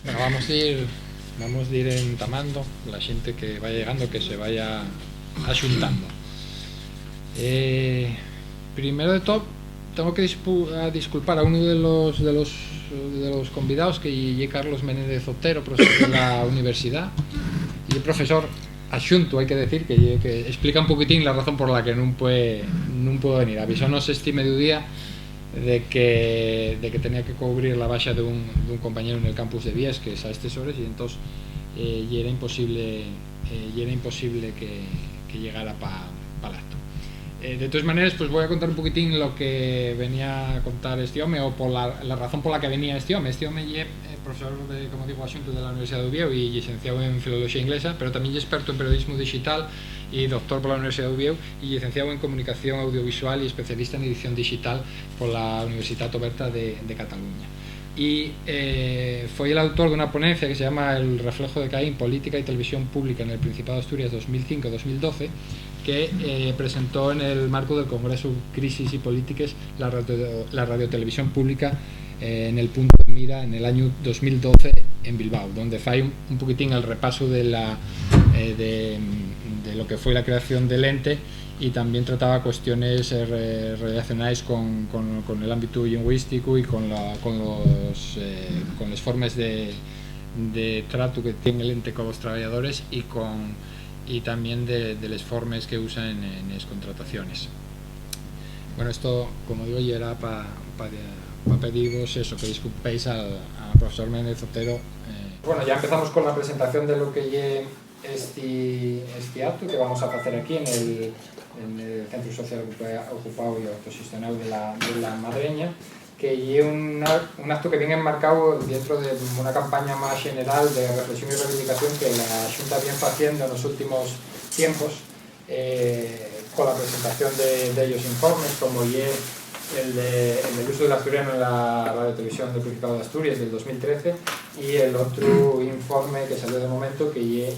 Bueno, vamos a ir entamando, la xente que vaya llegando que se vaya axuntando. Primero de todo, tengo que disculpar a uno de los convidados, que es Carlos Menéndez Otero, profesor de la universidad, y profesor axunto, hay que decir, que explica un poquitín la razón por la que non puedo venir. Avisónos este mediodía de que tenía que cubrir la baixa dun compañero en el campus de Viesques a estes horas, y entonces era imposible que llegara para el acto. De todas maneras, pues voy a contar un poquitín lo que venía a contar este home, o por la razón por la que venía este home. Este home es profesor de, como digo, asunto de la Universidad de Oviedo y licenciado en Filología Inglesa, pero también es experto en periodismo digital y doctor por la Universidad de Oviedo, y licenciado en Comunicación Audiovisual y especialista en edición digital por la Universitat Oberta de Cataluña. Y fue el autor de una ponencia que se llama El reflejo de Caín, política y televisión pública en el Principado de Asturias 2005-2012, que presentó en el marco del Congreso Crisis y Políticas la radiotelevisión pública en el punto de mira en el año 2012 en Bilbao, donde fue un poquitín el repaso de lo que fue la creación del ente, y también trataba cuestiones relacionadas con el ámbito lingüístico y con las formas de trato que tiene el ente con los trabajadores, y también de las formas que usan en las contrataciones. Bueno, esto, como digo, ya era para pediros eso, que disculpéis al profesor Méndez Otero. Bueno, ya empezamos con la presentación de lo que es este acto que vamos a hacer aquí en el Centro Social Ocupado y Autogestionado de la Madreña, que es un acto que viene enmarcado dentro de una campaña más general de reflexión y reivindicación que la Xunta viene haciendo en los últimos tiempos, con la presentación de ellos informes, como el del uso del asturiano en la radiotelevisión del Principado de Asturias del 2013, y el otro informe que salió de momento, que es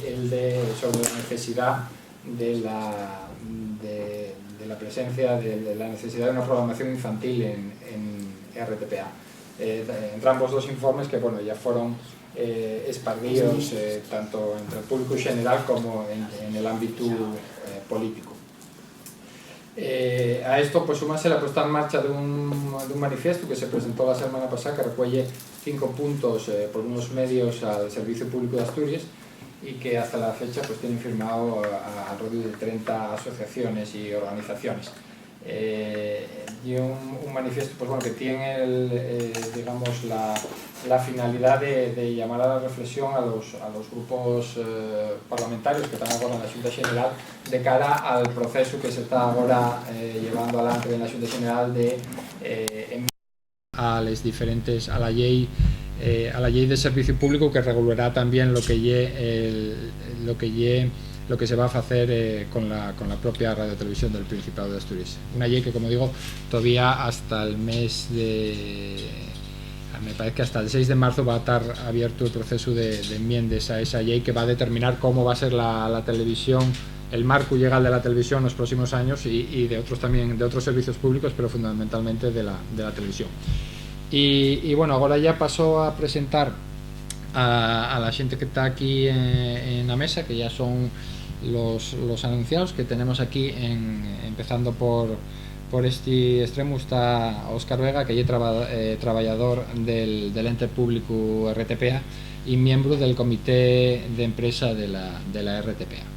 sobre la necesidad de la presencia de la necesidad de una programación infantil en RTPA. Entre ambos dos informes, que bueno, ya fueron esparcidos tanto entre el público general como en el ámbito político. A esto pues súmase la puesta en marcha de un manifiesto que se presentó la semana pasada, que recoge 5 puntos por unos medios al Servicio Público de Asturias, y que hasta la fecha pues tienen firmado alrededor de 30 asociaciones y organizaciones. Y un manifiesto pues, bueno, que tiene digamos la finalidad de llamar a la reflexión a los grupos parlamentarios que están ahora en la Xunta General, de cara al proceso que se está ahora llevando adelante en la Xunta General a las diferentes, a la ley de servicio público, que regulará también lo que se va a hacer con la propia radiotelevisión del Principado de Asturias. Una ley que, como digo, todavía hasta el mes me parece que hasta el 6 de marzo va a estar abierto el proceso de enmiendas a esa ley, que va a determinar cómo va a ser la televisión, el marco legal de la televisión en los próximos años, y de otros también, de otros servicios públicos, pero fundamentalmente de la televisión. Y bueno, ahora ya paso a presentar a la gente que está aquí en la mesa, que ya son los anunciados que tenemos aquí, empezando por este extremo está Óscar Vega, que es trabajador del ente público RTPA y miembro del comité de empresa de la RTPA.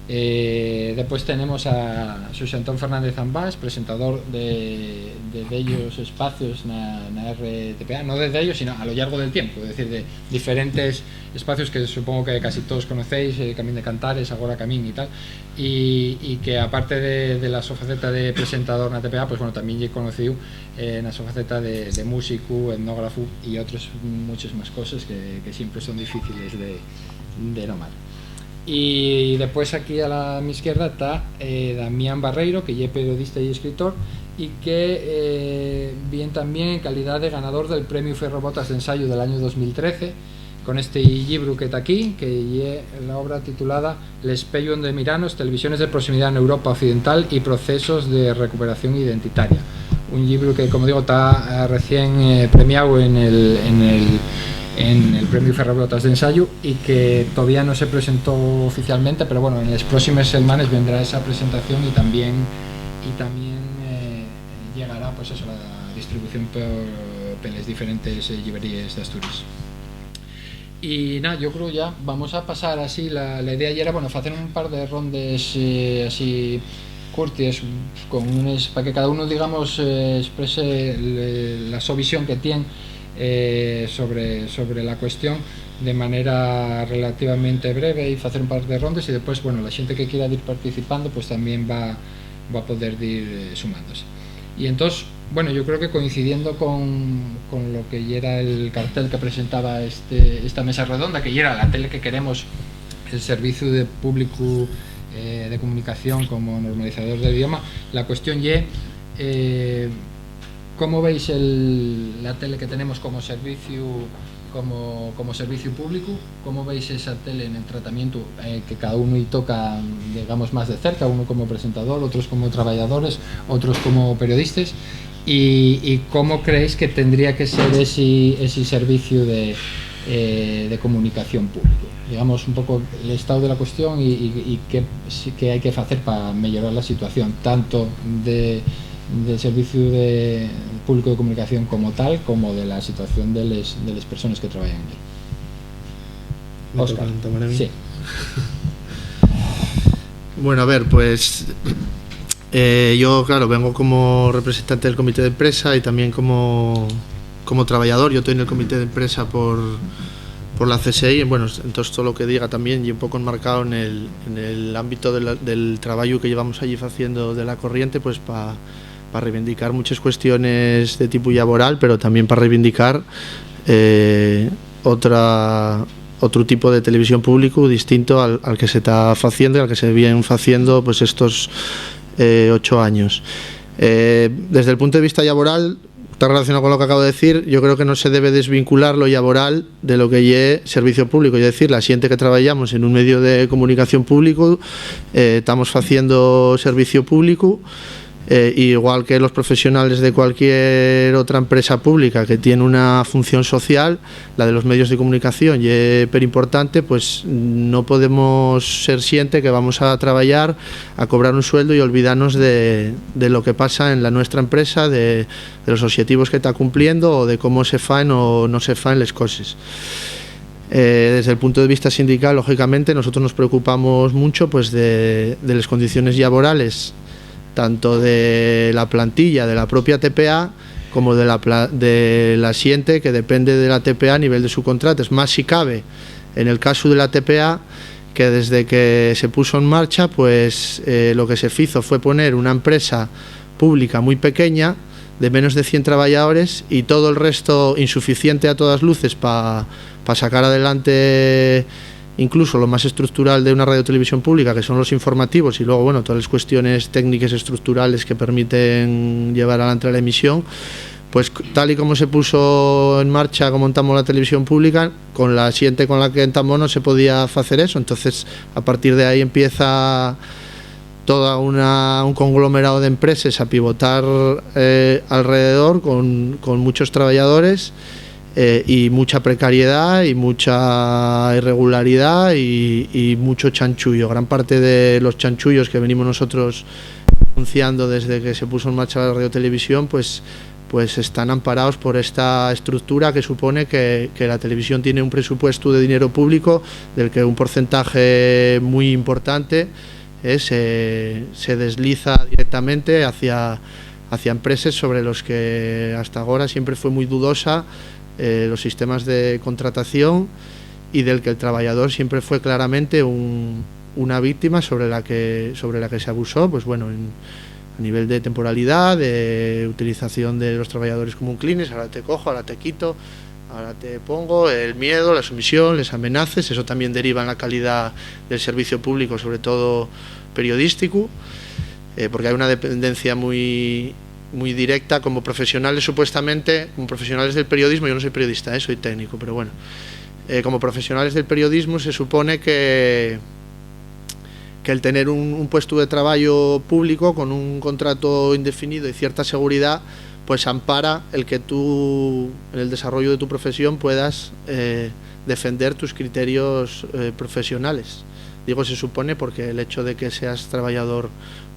Después tenemos a Xosé Antón Fernández Ambás, presentador de ellos espacios en la RTPA, no desde ellos, sino a lo largo del tiempo, es decir, de diferentes espacios que supongo que casi todos conocéis, Camín de Cantares, Agora Camín y tal, y que aparte de la sofaceta de presentador en la RTPA, pues bueno, también he conocido en la sofaceta de músico, etnógrafo y otras muchas más cosas que siempre son difíciles de nomar. Y después aquí a mi izquierda está Damián Barreiro, que es periodista y escritor, y que viene también en calidad de ganador del premio Ferrobotas de ensayo del año 2013, con este libro que está aquí, que es la obra titulada L'Espello de Miranos, televisiones de proximidad en Europa Occidental y procesos de recuperación identitaria. Un libro que, como digo, está recién premiado en en el Premio Ferrabrotas de ensayo y que todavía no se presentó oficialmente, pero bueno, en las próximas semanas vendrá esa presentación y también llegará pues eso, la distribución por las diferentes llibrerías de Asturias. Y nada, yo creo ya vamos a pasar así, la idea ya era, bueno, hacer un par de rondas así curtes para que cada uno, digamos, exprese la su visión que tiene sobre la cuestión de manera relativamente breve y hacer un par de rondas y después, bueno, la gente que quiera ir participando pues también va a poder ir sumándose. Y entonces, bueno, yo creo que coincidiendo con lo que ya era el cartel que presentaba esta mesa redonda, que ya era la tele que queremos, el servicio de público de comunicación como normalizador del idioma, la cuestión ya ¿cómo veis la tele que tenemos como servicio público? ¿Cómo veis esa tele en el tratamiento que cada uno y toca, digamos, más de cerca, uno como presentador, otros como trabajadores, otros como periodistas? ¿Y cómo creéis que tendría que ser ese servicio de comunicación público? Digamos, un poco el estado de la cuestión y qué hay que hacer para mejorar la situación, tanto del servicio de público de comunicación como tal, como de la situación de las personas que trabajan en él. Óscar. Sí. Bueno, a ver, pues yo, claro, vengo como representante del comité de empresa y también como trabajador. Yo estoy en el comité de empresa por la CSI, bueno, entonces todo lo que diga también y un poco enmarcado en el ámbito del trabajo que llevamos allí haciendo de la corriente, pues para reivindicar muchas cuestiones de tipo laboral, pero también para reivindicar otro tipo de televisión público distinto al que se está haciendo y al que se viene haciendo pues estos 8 años. Desde el punto de vista laboral, está relacionado con lo que acabo de decir, yo creo que no se debe desvincular lo laboral de lo que es servicio público, es decir, la gente que trabajamos en un medio de comunicación público estamos haciendo servicio público. Igual que los profesionales de cualquier otra empresa pública que tiene una función social, la de los medios de comunicación y es súper importante, pues no podemos ser siente que vamos a trabajar, a cobrar un sueldo y olvidarnos de lo que pasa en la nuestra empresa, de los objetivos que está cumpliendo o de cómo se fan o no se fan las cosas. Desde el punto de vista sindical, lógicamente, nosotros nos preocupamos mucho pues de las condiciones laborales, tanto de la plantilla de la propia TPA como de la siente que depende de la TPA a nivel de su contrato. Es más, si cabe, en el caso de la TPA, que desde que se puso en marcha, pues lo que se hizo fue poner una empresa pública muy pequeña, de menos de 100 trabajadores, y todo el resto insuficiente a todas luces para sacar adelante incluso lo más estructural de una radiotelevisión pública, que son los informativos, y luego, bueno, todas las cuestiones técnicas estructurales que permiten llevar adelante la emisión. Pues tal y como se puso en marcha, como montamos la televisión pública, con la siguiente con la que entramos no se podía hacer eso. Entonces, a partir de ahí empieza toda un conglomerado de empresas a pivotar alrededor con muchos trabajadores, y mucha precariedad y mucha irregularidad y mucho chanchullo. Gran parte de los chanchullos que venimos nosotros denunciando desde que se puso en marcha la radiotelevisión pues están amparados por esta estructura que supone que la televisión tiene un presupuesto de dinero público del que un porcentaje muy importante se desliza directamente hacia empresas sobre los que hasta ahora siempre fue muy dudosa los sistemas de contratación, y del que el trabajador siempre fue claramente una víctima sobre la que se abusó, pues bueno, a nivel de temporalidad, de utilización de los trabajadores como un clines, ahora te cojo, ahora te quito, ahora te pongo, el miedo, la sumisión, les amenaces. Eso también deriva en la calidad del servicio público, sobre todo periodístico, porque hay una dependencia muy directa como profesionales, supuestamente, como profesionales del periodismo. Yo no soy periodista, soy técnico, pero bueno, como profesionales del periodismo se supone que el tener un puesto de trabajo público con un contrato indefinido y cierta seguridad, pues ampara el que tú, en el desarrollo de tu profesión, puedas defender tus criterios profesionales. Digo se supone porque el hecho de que seas trabajador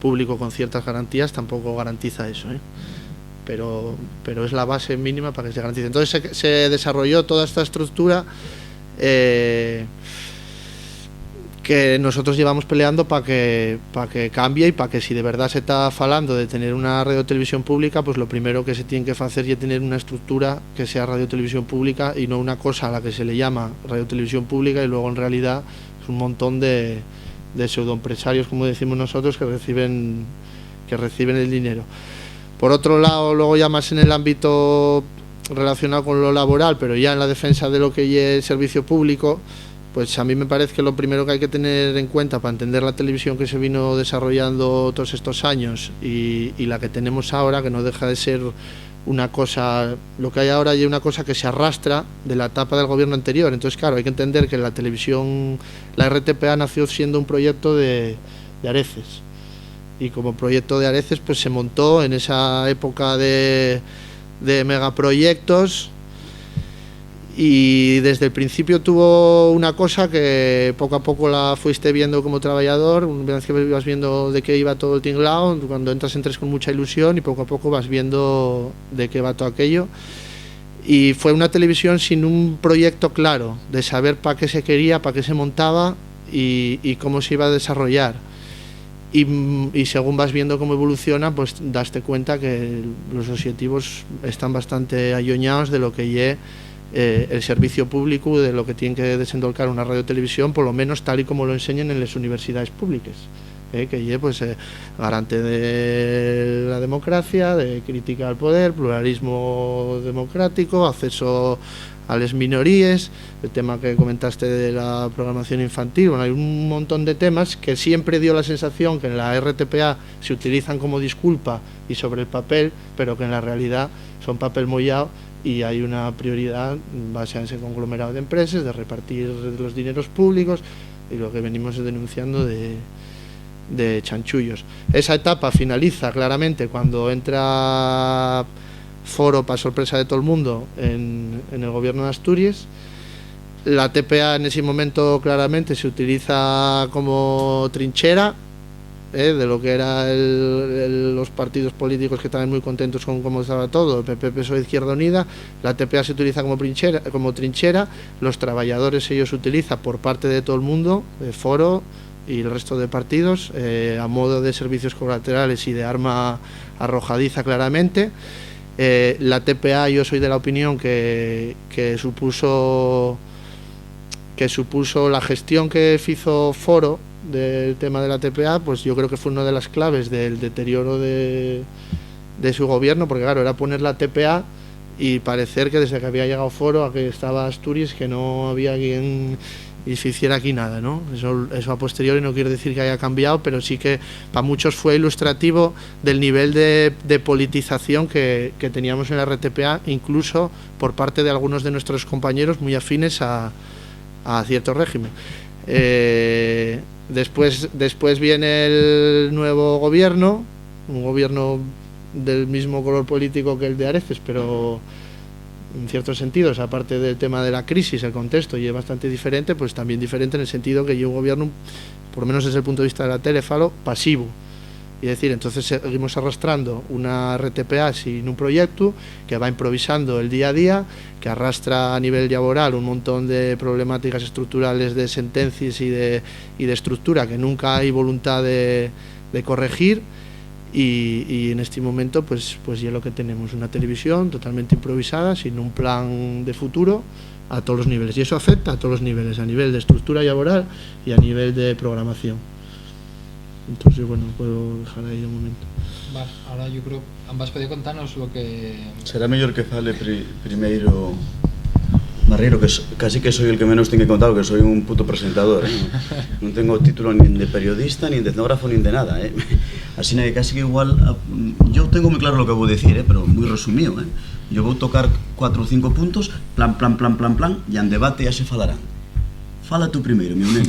público con ciertas garantías tampoco garantiza eso, pero es la base mínima para que se garantice. Entonces se desarrolló toda esta estructura que nosotros llevamos peleando para que cambie, y para que, si de verdad se está falando de tener una radio televisión pública, pues lo primero que se tiene que hacer es tener una estructura que sea radio televisión pública, y no una cosa a la que se le llama radio televisión pública y luego en realidad es un montón de pseudoempresarios, como decimos nosotros, que reciben el dinero. Por otro lado, luego ya más en el ámbito relacionado con lo laboral, pero ya en la defensa de lo que es servicio público, pues a mí me parece que lo primero que hay que tener en cuenta para entender la televisión que se vino desarrollando todos estos años y la que tenemos ahora, que no deja de ser una cosa, lo que hay ahora y una cosa que se arrastra de la etapa del gobierno anterior. Entonces, claro, hay que entender que la televisión, la RTPA nació siendo un proyecto de Areces, y como proyecto de Areces pues se montó en esa época de megaproyectos, y desde el principio tuvo una cosa que poco a poco la fuiste viendo como trabajador, una vez que ibas viendo de qué iba todo el tinglao, cuando entres con mucha ilusión, y poco a poco vas viendo de qué va todo aquello. Y fue una televisión sin un proyecto claro de saber para qué se quería, para qué se montaba y cómo se iba a desarrollar. Y según vas viendo cómo evoluciona, pues daste cuenta que los objetivos están bastante alloñados de lo que lleve el servicio público, de lo que tiene que desendolcar una radio televisión, por lo menos tal y como lo enseñan en las universidades públicas, que lleve pues garante de la democracia, de crítica al poder, pluralismo democrático, acceso a las minorías, el tema que comentaste de la programación infantil. Bueno, hay un montón de temas que siempre dio la sensación que en la RTPA se utilizan como disculpa y sobre el papel, pero que en la realidad son papel mollado, y hay una prioridad basada en ese conglomerado de empresas, de repartir los dineros públicos, y lo que venimos denunciando de chanchullos. Esa etapa finaliza claramente cuando entra Foro, para sorpresa de todo el mundo, en el gobierno de Asturias. La TPA en ese momento claramente se utiliza como trinchera de lo que eran los partidos políticos, que estaban muy contentos con cómo estaba todo, el PP, PSOE, Izquierda Unida. La TPA se utiliza como trinchera, los trabajadores ellos se utilizan por parte de todo el mundo, Foro y el resto de partidos, a modo de servicios colaterales y de arma arrojadiza claramente. La TPA, yo soy de la opinión que supuso la gestión que hizo Foro del tema de la TPA, pues yo creo que fue una de las claves del deterioro de su gobierno, porque claro, era poner la TPA y parecer que desde que había llegado Foro a que estaba Asturias, que no había quien se hiciera aquí nada, ¿no? Eso a posteriori no quiere decir que haya cambiado, pero sí que para muchos fue ilustrativo del nivel de politización que teníamos en la RTPA, incluso por parte de algunos de nuestros compañeros muy afines a cierto régimen. Después viene el nuevo gobierno, un gobierno del mismo color político que el de Areces, pero en ciertos sentidos, aparte del tema de la crisis, el contexto y es bastante diferente, pues también diferente en el sentido que lleva un gobierno, por lo menos desde el punto de vista de la Telefalo, pasivo. Y es decir, entonces seguimos arrastrando una RTPA sin un proyecto, que va improvisando el día a día, que arrastra a nivel laboral un montón de problemáticas estructurales de sentencias y de estructura que nunca hay voluntad de corregir. Y en este momento pues ya lo que tenemos, una televisión totalmente improvisada, sin un plan de futuro a todos los niveles, y eso afecta a todos los niveles, a nivel de estructura laboral y a nivel de programación. Entonces, bueno, puedo dejar ahí un momento. Vale, ahora yo creo que ambas podéis contarnos lo que... Será mellor que fale primeiro Marreiro, que casi que soy el que menos ten que contar, que soy un puto presentador, non tengo título nin de periodista, nin de etnógrafo, nin de nada, así que casi que igual, yo tengo muy claro lo que voy a decir, pero muy resumido, yo voy a tocar 4 o 5 puntos, plan, y en debate ya se falarán. Fala tú primeiro, mi neno.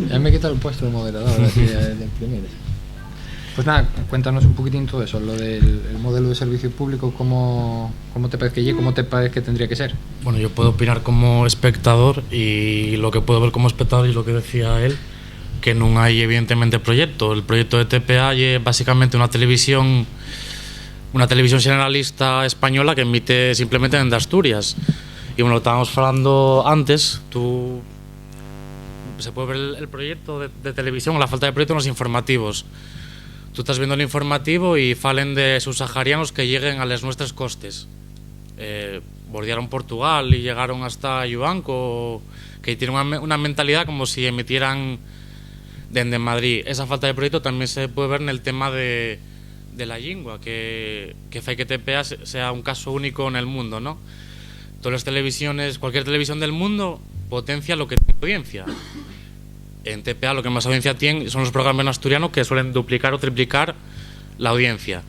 Ya me he quitado el puesto de moderador, así de primero. Pues nada, cuéntanos un poquitín todo eso, lo del el modelo de servicio público, cómo te parece que llegue, cómo te parece que tendría que ser. Bueno, yo puedo opinar como espectador, y lo que puedo ver como espectador y lo que decía él, que non hai evidentemente proyecto. El proyecto de TPA é básicamente unha televisión generalista española que emite simplemente en Asturias. Y bueno, lo estábamos falando antes, se puede ver el proyecto de televisión, o la falta de proyecto en los informativos. Tú estás viendo el informativo y falen de subsaharianos que lleguen a las nuestras costes. Bordearon Portugal y llegaron hasta Yubanco, que tienen una mentalidad como si emitieran desde Madrid. Esa falta de proyecto también se puede ver en el tema de la lingua, que fai que TPA sea un caso único en el mundo, ¿no? Todas las televisiones, cualquier televisión del mundo potencia lo que tiene audiencia. En TPA lo que más audiencia tiene son los programas en asturiano, que suelen duplicar o triplicar la audiencia.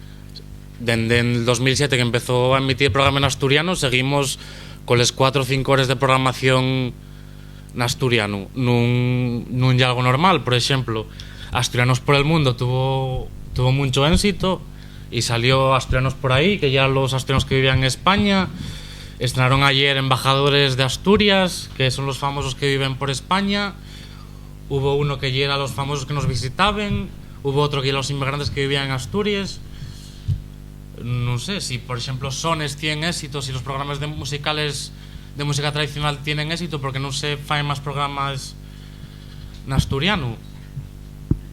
Desde el 2007 que empezó a emitir programa en asturiano, seguimos con las 4 o 5 horas de programación en asturiano. No es algo normal. Por ejemplo, Asturianos por el Mundo tuvo mucho éxito y salió Asturianos por ahí, que ya los asturianos que vivían en España. Estrenaron ayer Embajadores de Asturias, que son los famosos que viven por España. Hubo uno que ya era los famosos que nos visitaban. Hubo otro que era los inmigrantes que vivían en Asturias. No sé si, por ejemplo, Sones tienen éxito, si los programas musicales de música tradicional tienen éxito, porque no se faen más programas en asturiano.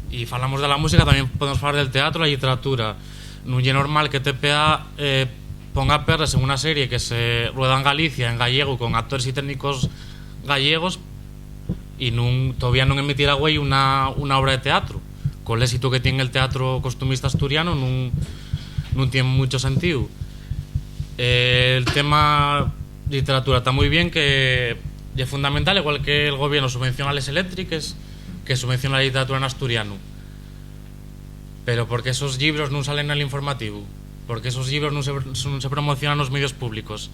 Y falamos de la música, también podemos hablar del teatro, la literatura. No es normal que TPA ponga perras en una serie que se rueda en Galicia, en gallego, con actores y técnicos gallegos, y todavía no emitirá güey una obra de teatro. Con el éxito que tiene el teatro costumista asturiano, no tiene mucho sentido. El tema literatura está muy bien, que es fundamental, igual que el gobierno subvenciona las eléctricas, que subvenciona la literatura en asturiano. Pero porque esos libros no salen en el informativo, porque esos libros no se promocionan en los medios públicos.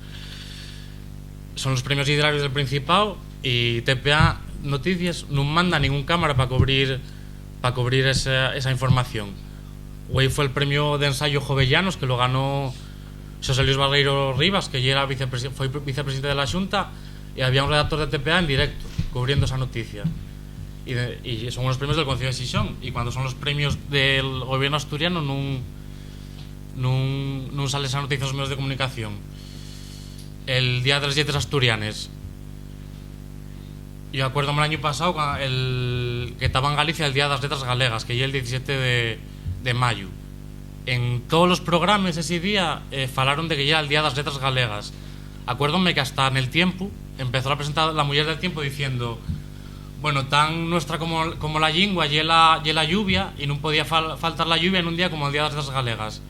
Son los premios literarios del Principado, y TPA Noticias no manda ningún cámara para cubrir esa información. Hoy fue el premio de ensayo Jovellanos, que lo ganó José Luis Barreiro Rivas, que ya era fue vicepresidente de la Xunta, y había un redactor de TPA en directo cubriendo esa noticia. Y son los premios del Concello de Xixón, y cuando son los premios del gobierno asturiano no sale esa noticia en los medios de comunicación. El Día de las Letras Asturianes, yo acuerdo el año pasado que estaba en Galicia el Día de las Letras Galegas, que ya el 17 de mayo. En todos los programas ese día falaron de que ya era el Día de las Letras Galegas. Acuérdome que hasta en El Tiempo empezó a presentar la mujer del Tiempo diciendo: bueno, tan nuestra como la lingua y la lluvia, y no podía faltar la lluvia en un día como el Día de las Letras Galegas.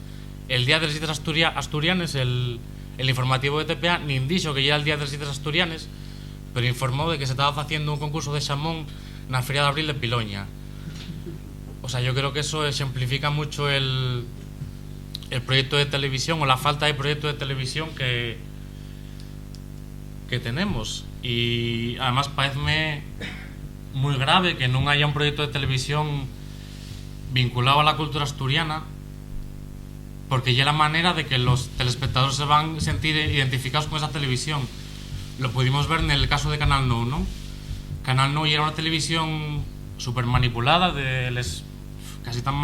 El Día de las Letras Asturianes, el informativo de TPA ni dijo que ya era el Día de las Letras Asturianes, pero informó de que se estaba haciendo un concurso de xamón en la Feria de Abril de Piloña. O sea, yo creo que eso ejemplifica mucho el proyecto de televisión, o la falta de proyecto de televisión que tenemos. Y además parece muy grave que no haya un proyecto de televisión vinculado a la cultura asturiana, porque ya la manera de que los telespectadores se van a sentir identificados con esa televisión. Lo pudimos ver en el caso de Canal Nou, ¿no? Canal Nou era una televisión súper manipulada, casi tan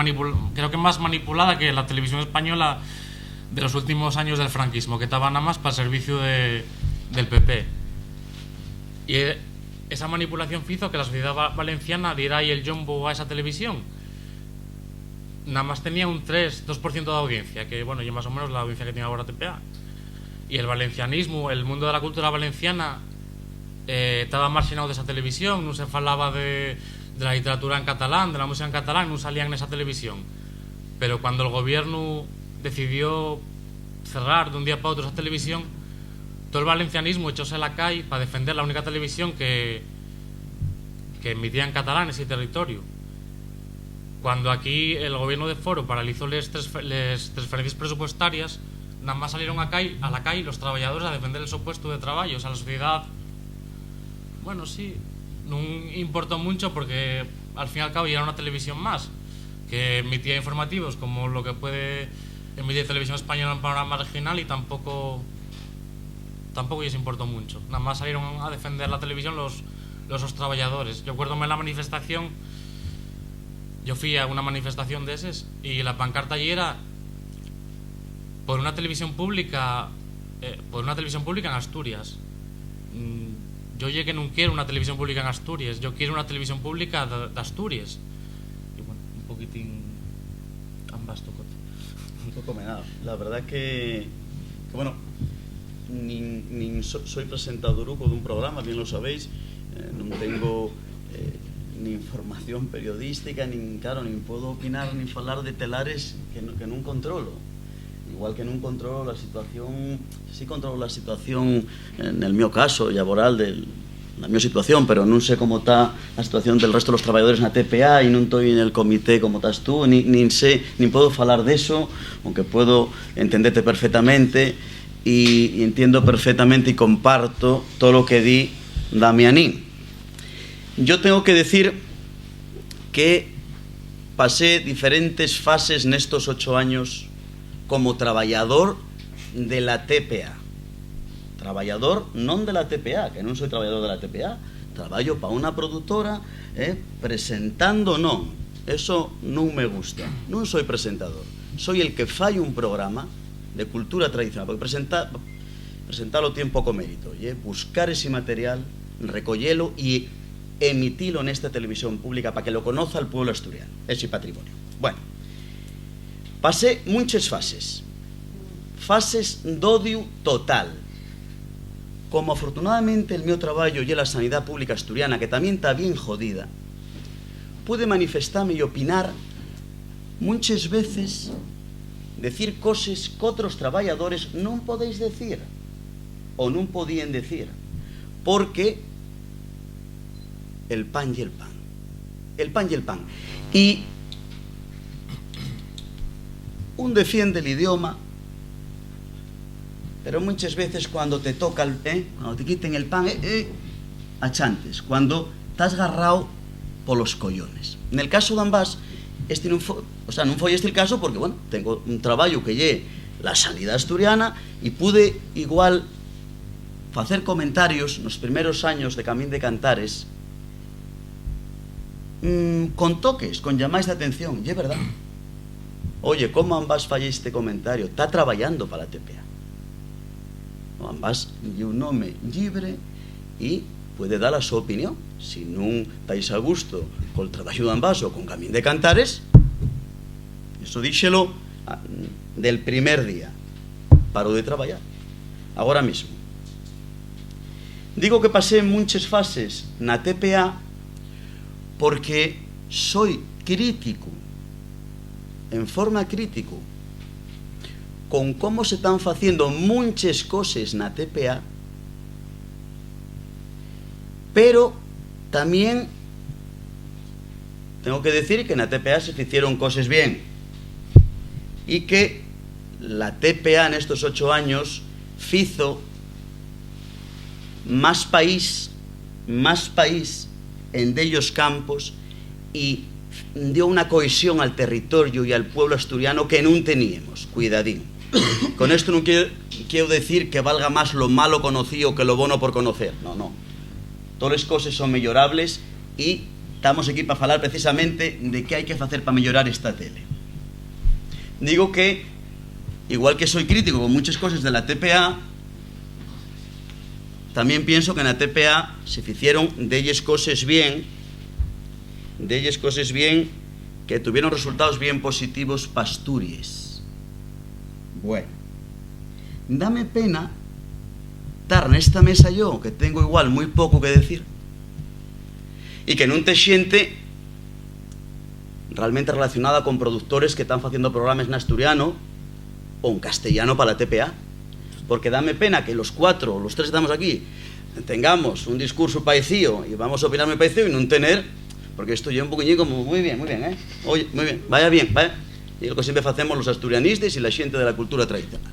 creo que más manipulada que la televisión española de los últimos años del franquismo, que estaba nada más para el servicio del PP. Y esa manipulación hizo que la sociedad valenciana diera ahí el jumbo a esa televisión. Nada más tenía un 2% de audiencia, que bueno, y más o menos la audiencia que tiene ahora TPA. Y el valencianismo, el mundo de la cultura valenciana, estaba marginado de esa televisión. No se falaba de la literatura en catalán, de la música en catalán, no salían en esa televisión. Pero cuando el gobierno decidió cerrar de un día para otro esa televisión, todo el valencianismo echóse a la calle para defender la única televisión que emitía en catalán en ese territorio. Cuando aquí el gobierno de Foro paralizó las transferencias presupuestarias, nada más salieron a la calle los trabajadores a defender el su puesto de trabajo. O sea, la sociedad, bueno, sí, no importó mucho, porque al fin y al cabo ya era una televisión más, que emitía informativos como lo que puede emitir Televisión Española en Panorama Regional, y tampoco les importó mucho. Nada más salieron a defender la televisión los trabajadores. Yo acuérdome en la manifestación, yo fui a una manifestación de esas y la pancarta allí era por una televisión pública en Asturias. Yo llegué, no quiero una televisión pública en Asturias, yo quiero una televisión pública de Asturias. Y bueno, un poquitín ambas tocote. Un poco menado. La verdad que bueno, soy presentador de un programa, bien lo sabéis, no tengo ni información periodística, ni puedo opinar ni hablar de telares que no controlo. Igual que non controlo la situación, sí controlo la situación en el mío caso laboral la mi situación, pero non sé como está a situación del resto dos traballadores na TPA e non estou en el comité como estás tú, nin sé, nin podo falar deso, aunque puedo entenderte perfectamente e entiendo perfectamente e comparto todo lo que di Damianín. Yo tengo que decir que pasé diferentes fases nestos 8 años como trabajador de la TPA. Trabajador non de la TPA, que non soy trabajador de la TPA, traballo para unha produtora, presentando non. Eso non me gusta. Non soy presentador. Soy el que fai un programa de cultura tradicional, porque presentarlo tiene poco mérito, buscar ese material, recollelo y emitirlo en esta televisión pública para que lo conozca el pueblo asturiano, ese patrimonio. Bueno, pasé muchas fases de odio total. Como afortunadamente el mío trabajo y la sanidad pública asturiana, que también está bien jodida, pude manifestarme y opinar muchas veces, decir cosas que otros trabajadores no podéis decir o no podían decir, porque el pan y el pan. Y un defiende el idioma, pero muchas veces cuando te toca cuando te quiten el pan, achantes, cuando estás agarrado por los collones. En el caso de ambas, non foi este el caso, porque, bueno, tengo un traballo que lle la sanidad asturiana e pude igual facer comentarios nos primeiros años de Camín de Cantares con toques, con llamáis de atención, y é verdad. Oye, como ambas falla este comentario? Está traballando para la TPA. No, ambas é un nome libre e puede dar a súa opinión. Si non estáis a gusto col traballo de ambas ou con Camín de Cantares, eso díxelo del primer día. Paro de traballar. Agora mismo. Digo que pasé muchas fases na TPA porque soy crítico, en forma crítico, con cómo se están haciendo muchas cosas na TPA, pero también tengo que decir que na TPA se hicieron cosas bien y que la TPA en estos 8 años hizo más país en dellos campos y dio una cohesión al territorio y al pueblo asturiano que no teníamos. Cuidadín. Con esto no quiero decir que valga más lo malo conocido que lo bueno por conocer. No. Todas las cosas son mejorables y estamos aquí para hablar precisamente de qué hay que hacer para mejorar esta tele. Digo que, igual que soy crítico con muchas cosas de la TPA, también pienso que en la TPA se hicieron dellas cosas bien, que tuvieron resultados bien positivos para Asturias. Bueno, dame pena estar nesta mesa yo, que tengo igual muy poco que decir, y que non te xente realmente relacionada con productores que están haciendo programas en asturiano o en castellano para la TPA, porque dame pena que los 4 o los 3 que estamos aquí tengamos un discurso parecido y vamos a opinar muy parecido y no tener, porque esto ya un poquillo como muy bien, oye, muy bien, vaya bien, y lo que siempre hacemos los asturianistas y la gente de la cultura tradicional,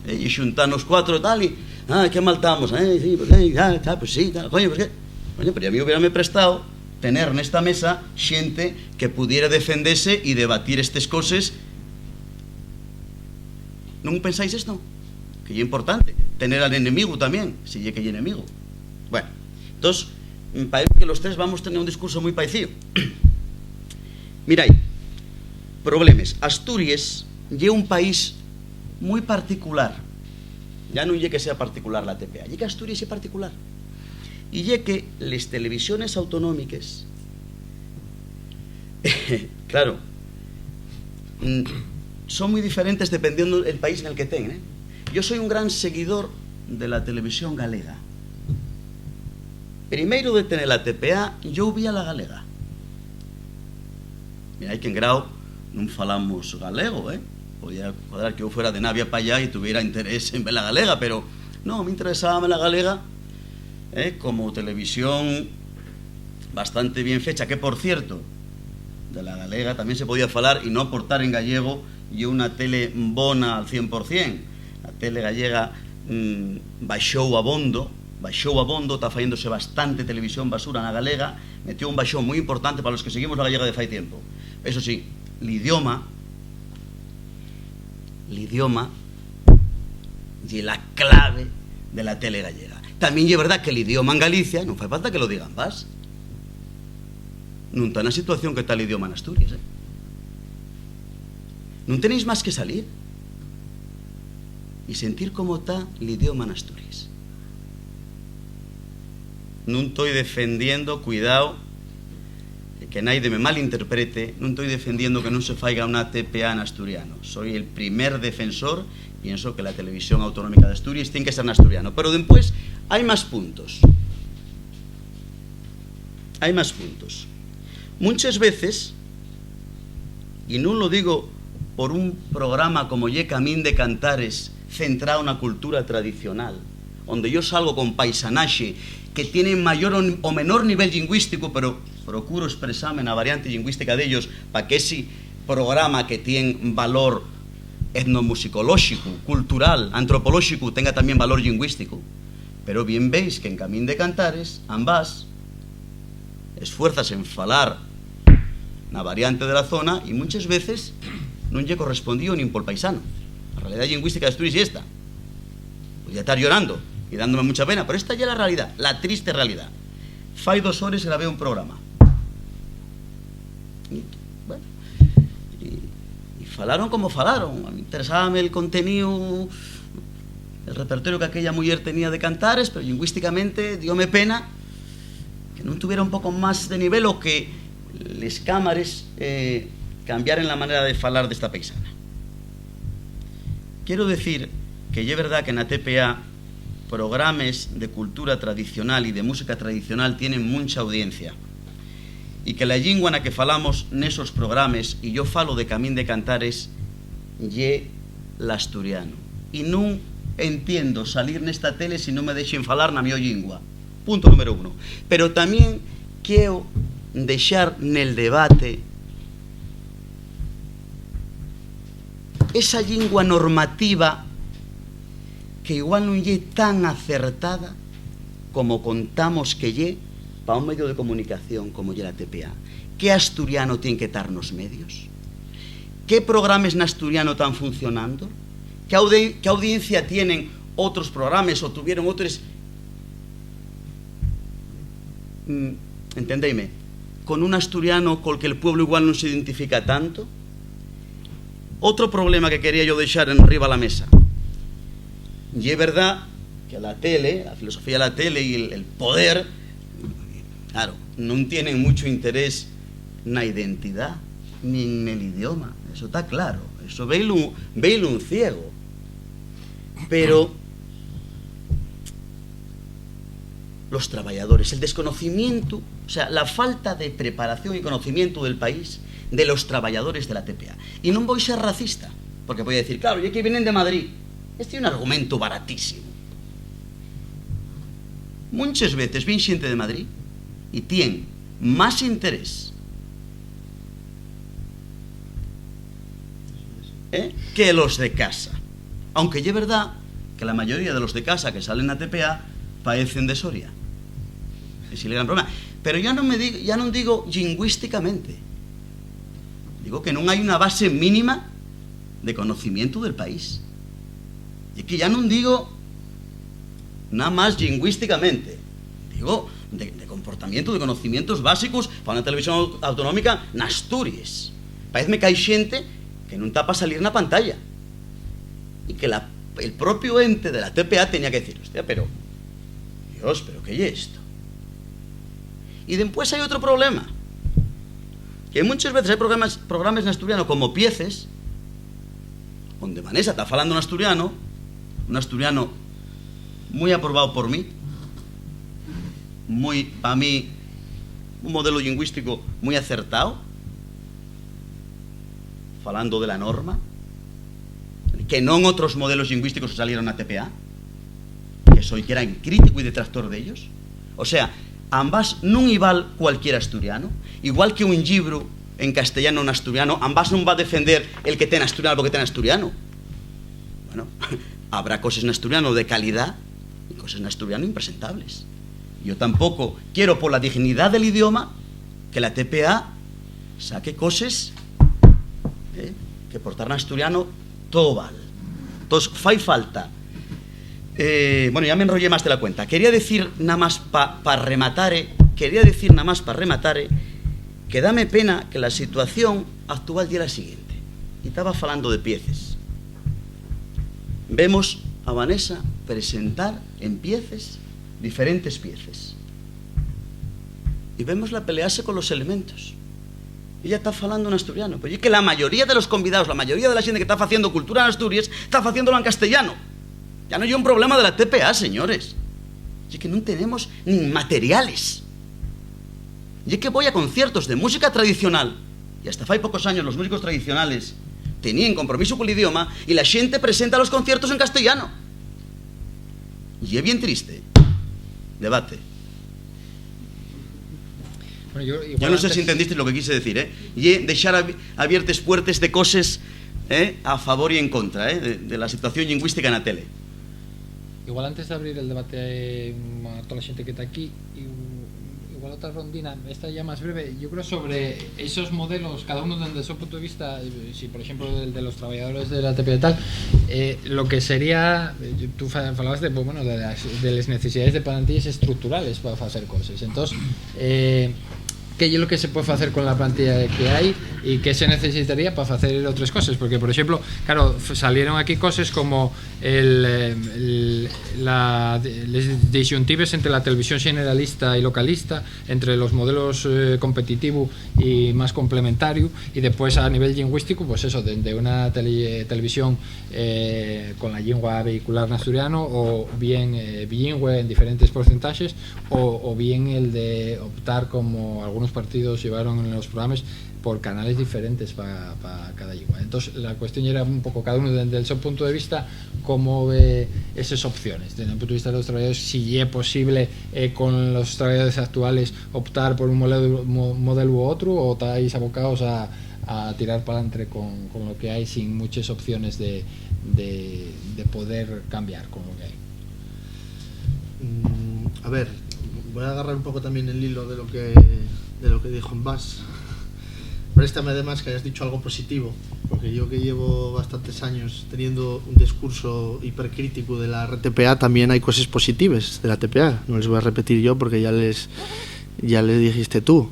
y juntarnos 4 tal y qué mal estamos, sí, pues sí, coño, pues qué, coño, pero a mí hubiérame prestado tener nesta mesa xente que pudiera defendese e debatir estes coses. Non pensáis isto? Que é importante tener al enemigo tamén, se lle que é enemigo. Bueno, entón, me parece que los tres vamos tener un discurso moi parecido. Mirai, problemas. Asturias é un país moi particular. Ya non é que sea particular la TPA, é que Asturias é particular. E é que les televisiones autonómicas, claro, son moi diferentes dependendo del país en el que ten, Yo soy un gran seguidor de la televisión galega. Primeiro de tener la TPA, yo vi a la galega. Mira, hai que en Grau non falamos galego, Podía cuadrar que eu fuera de Navia para allá e tuviera interés en ver la galega, pero no, me interesaba la galega como televisión bastante bien fecha, que por cierto, de la galega tamén se podía falar e non aportar en gallego, e unha tele bona al 100%. A tele gallega baixou abondo, está fallándose bastante televisión basura na galega, metió un baixón moi importante para os que seguimos la gallega de fai tiempo. Eso sí, l'idioma é la clave de la tele gallega. Tamén é verdad que l'idioma en Galicia non fai falta que lo digan más. Non está na situación que está l'idioma en Asturias, Non tenéis máis que salir e sentir como está l'idioma en Asturias. Non estou defendiendo, cuidado, que naide me malinterprete, non estou defendiendo que non se faiga unha TPA en asturiano. Soy el primer defensor, pienso que la televisión autonómica de Asturias ten que ser en asturiano. Pero despois hai máis puntos. Muchas veces, e non lo digo por un programa como lle Camín de Cantares, centrado na cultura tradicional, onde yo salgo con paisanaxe que tienen mayor o menor nivel lingüístico, pero procuro expresarme na variante lingüística dellos para que ese programa que ten valor etnomusicolóxico, cultural, antropolóxico, tenga tamén valor lingüístico. Pero bien veis que en Camín de Cantares ambas esfuerzas en falar na variante de la zona e muchas veces non lle correspondió nin por paisano. La realidad lingüística de Asturias es esta. Podría estar llorando y dándome mucha pena, pero esta ya es la realidad, la triste realidad. Fai 2 horas grabé un programa. Y, bueno, y falaron como falaron. A mí interesábame el contenido, el repertorio que aquella mujer tenía de Cantares, pero lingüísticamente diome pena que non tuviera un pouco máis de nivel o que les cámaras cambiaren la manera de falar desta paisana. Quiero decir que é verdad que na TPA programas de cultura tradicional e de música tradicional tienen mucha audiencia e que la lingua na que falamos nesos programas, e yo falo de Camín de Cantares, lle l'asturiano, e non entiendo salir nesta tele se non me deixen falar na miña lingua, punto número 1. Pero tamén quero deixar nel debate esa lingua normativa que igual non lle tan acertada como contamos que lle para un medio de comunicación como lle la TPA. Que asturiano ten que estar nos medios? Que programas na asturiano están funcionando? Que audiencia tienen outros programas ou tuvieron outros? Entendeime, con un asturiano col que el pueblo igual non se identifica tanto. Outro problema que quería yo deixar en riba a la mesa. Y es verdad que la tele, la filosofía de la tele y el poder, claro, no tienen mucho interés en la identidad ni en el idioma. Eso está claro. Eso veilo un ciego. Pero los trabajadores, el desconocimiento, o sea, la falta de preparación y conocimiento del país de los trabajadores de la TPA. Y no voy a ser racista, porque voy a decir, claro, ya que vienen de Madrid. Este é un argumento baratísimo. Muchas veces ven xente de Madrid e tien máis interés que los de casa. Aunque é verdad que la mayoría de los de casa que salen na TPA paecen de Soria. E si le dan problema. pero ya non digo lingüísticamente, digo que non hai unha base mínima de conocimiento del país. E que ya non digo nada máis lingüísticamente, digo de comportamiento, de conocimientos básicos para unha televisión autonómica na Asturias. Pareceme que hai xente que non está para salir na pantalla e que el propio ente de la TPA tenía que decir, hostia, pero Dios, pero ¿qué es esto? Y después hay otro problema, que muchas veces hay programas en asturiano como Pieces, donde Vanessa está falando un asturiano muy aprobado por mí, muy, para mí, un modelo lingüístico muy acertado, falando de la norma, que non outros modelos lingüísticos que salieron na TPA, que eran crítico y detractor de ellos. O sea, ambas non igual cualquier asturiano, igual que un libro en castellano en asturiano, ambas non va a defender el que ten asturiano porque ten asturiano. Bueno, habrá cosas en asturiano de calidad y cosas en asturiano impresentables. Yo tampoco quiero, por la dignidad del idioma, que la TPA saque cosas que por estar en asturiano todo vale. Entonces, fai falta. Bueno, ya me enrollé más de la cuenta. Quería decir nada más para rematar, que dame pena que la situación actual era la siguiente. Y estaba falando de Pieces. Vemos a Vanessa presentar en Pieces diferentes piezas. Y vemos la pelearse con los elementos. Ella está falando en asturiano, pero es que la mayoría de los convidados, la mayoría de la gente que está haciendo cultura en Asturias, está haciéndolo en castellano. Ya no hay un problema de la TPA, señores. Es que no tenemos ni materiales. Y es que voy a conciertos de música tradicional, y hasta hace pocos años los músicos tradicionales tenían compromiso con el idioma, y la gente presenta los conciertos en castellano. Y es bien triste. Debate. Bueno, yo no sé si entendiste lo que quise decir, y dejar abiertas puertas de cosas a favor y en contra de la situación lingüística en la tele. Igual antes de abrir el debate a toda la gente que está aquí, igual otra rondina, esta ya más breve, yo creo sobre esos modelos, cada uno desde su punto de vista, si por ejemplo el de los trabajadores de la TPA y tal, lo que sería, tú hablabas de, bueno, de las necesidades de plantillas estructurales para hacer cosas, entonces ¿qué es lo que se puede hacer con la plantilla que hay y qué se necesitaría para hacer otras cosas? Porque, por ejemplo, claro, salieron aquí cosas como las disyuntivas entre la televisión generalista y localista, entre los modelos competitivo y más complementario, y después a nivel lingüístico, pues eso, de una televisión con la lengua vehicular en asturiano, o bien bilingüe en diferentes porcentajes, o bien el de optar, como algunos partidos llevaron en los programas, por canales diferentes para cada lengua. Entonces la cuestión era un poco cada uno desde su punto de vista cómo ve esas opciones desde el punto de vista de los trabajadores, si es posible con los trabajadores actuales optar por un modelo u otro, o estáis abocados a tirar para adelante con lo que hay sin muchas opciones de poder cambiar con lo que hay. A ver, voy a agarrar un poco también el hilo de lo que dijo Envás. Préstame además que hayas dicho algo positivo, porque yo que llevo bastantes años teniendo un discurso hipercrítico de la RTPA, también hay cosas positivas de la TPA, no les voy a repetir yo porque ya les dijiste tú.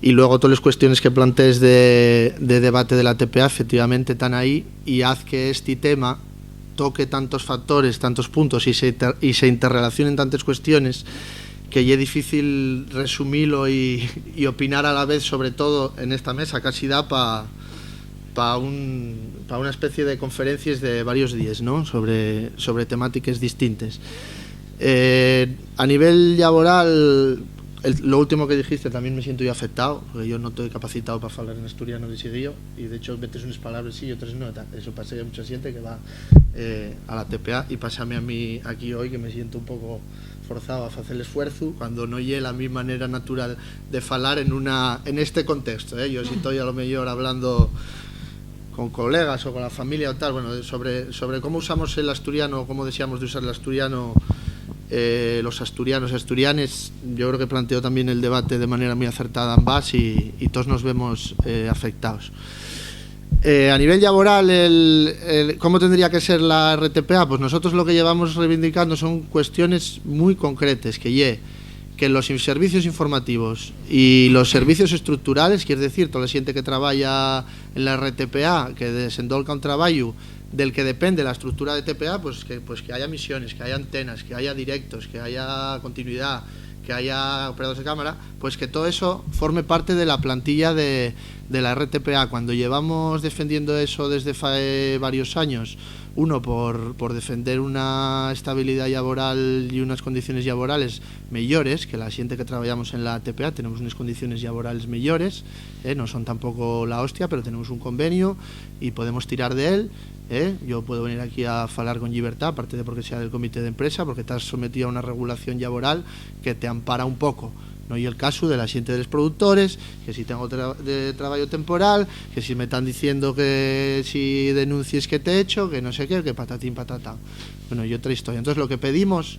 Y luego todas las cuestiones que plantees de debate de la TPA efectivamente están ahí, y haz que este tema toque tantos factores, tantos puntos y se interrelacionen tantas cuestiones, que ya es difícil resumirlo y opinar a la vez, sobre todo en esta mesa, casi da para una especie de conferencias de varios días, ¿no? sobre temáticas distintas. A nivel laboral, lo último que dijiste también me siento yo afectado, porque yo no estoy capacitado para hablar en asturiano de seguido, y de hecho metes unas palabras sí y otras no. Eso pasa a mucha gente que va a la TPA, y pásame a mí aquí hoy, que me siento un poco forzado a hacer el esfuerzo cuando no llegue a mi manera natural de falar en este contexto, Yo si estoy a lo mejor hablando con colegas o con la familia o tal, bueno, sobre cómo usamos el asturiano, o cómo deseamos de usar el asturiano los asturianos y asturianes, yo creo que planteó también el debate de manera muy acertada ambas y todos nos vemos afectados. A nivel laboral, ¿cómo tendría que ser la RTPA? Pues nosotros lo que llevamos reivindicando son cuestiones muy concretas, que los servicios informativos y los servicios estructurales, quiere decir, toda la gente que trabaja en la RTPA, que desendolca un trabajo del que depende la estructura de TPA, pues que haya misiones, que haya antenas, que haya directos, que haya continuidad, que haya operadores de cámara, pues que todo eso forme parte de la plantilla de la RTPA. Cuando llevamos defendiendo eso desde varios años, uno por defender una estabilidad laboral y unas condiciones laborales mejores, que la gente que trabajamos en la TPA tenemos unas condiciones laborales mejores, no son tampoco la hostia, pero tenemos un convenio y podemos tirar de él. Yo puedo venir aquí a falar con libertad, aparte de porque sea del comité de empresa, porque estás sometido a una regulación laboral que te ampara un poco. No hay el caso de la gente de los productores, que si tengo de trabajo temporal, que si me están diciendo que si denuncies que te he hecho, que no sé qué, que patatín patatán. Bueno, y otra historia. Entonces lo que pedimos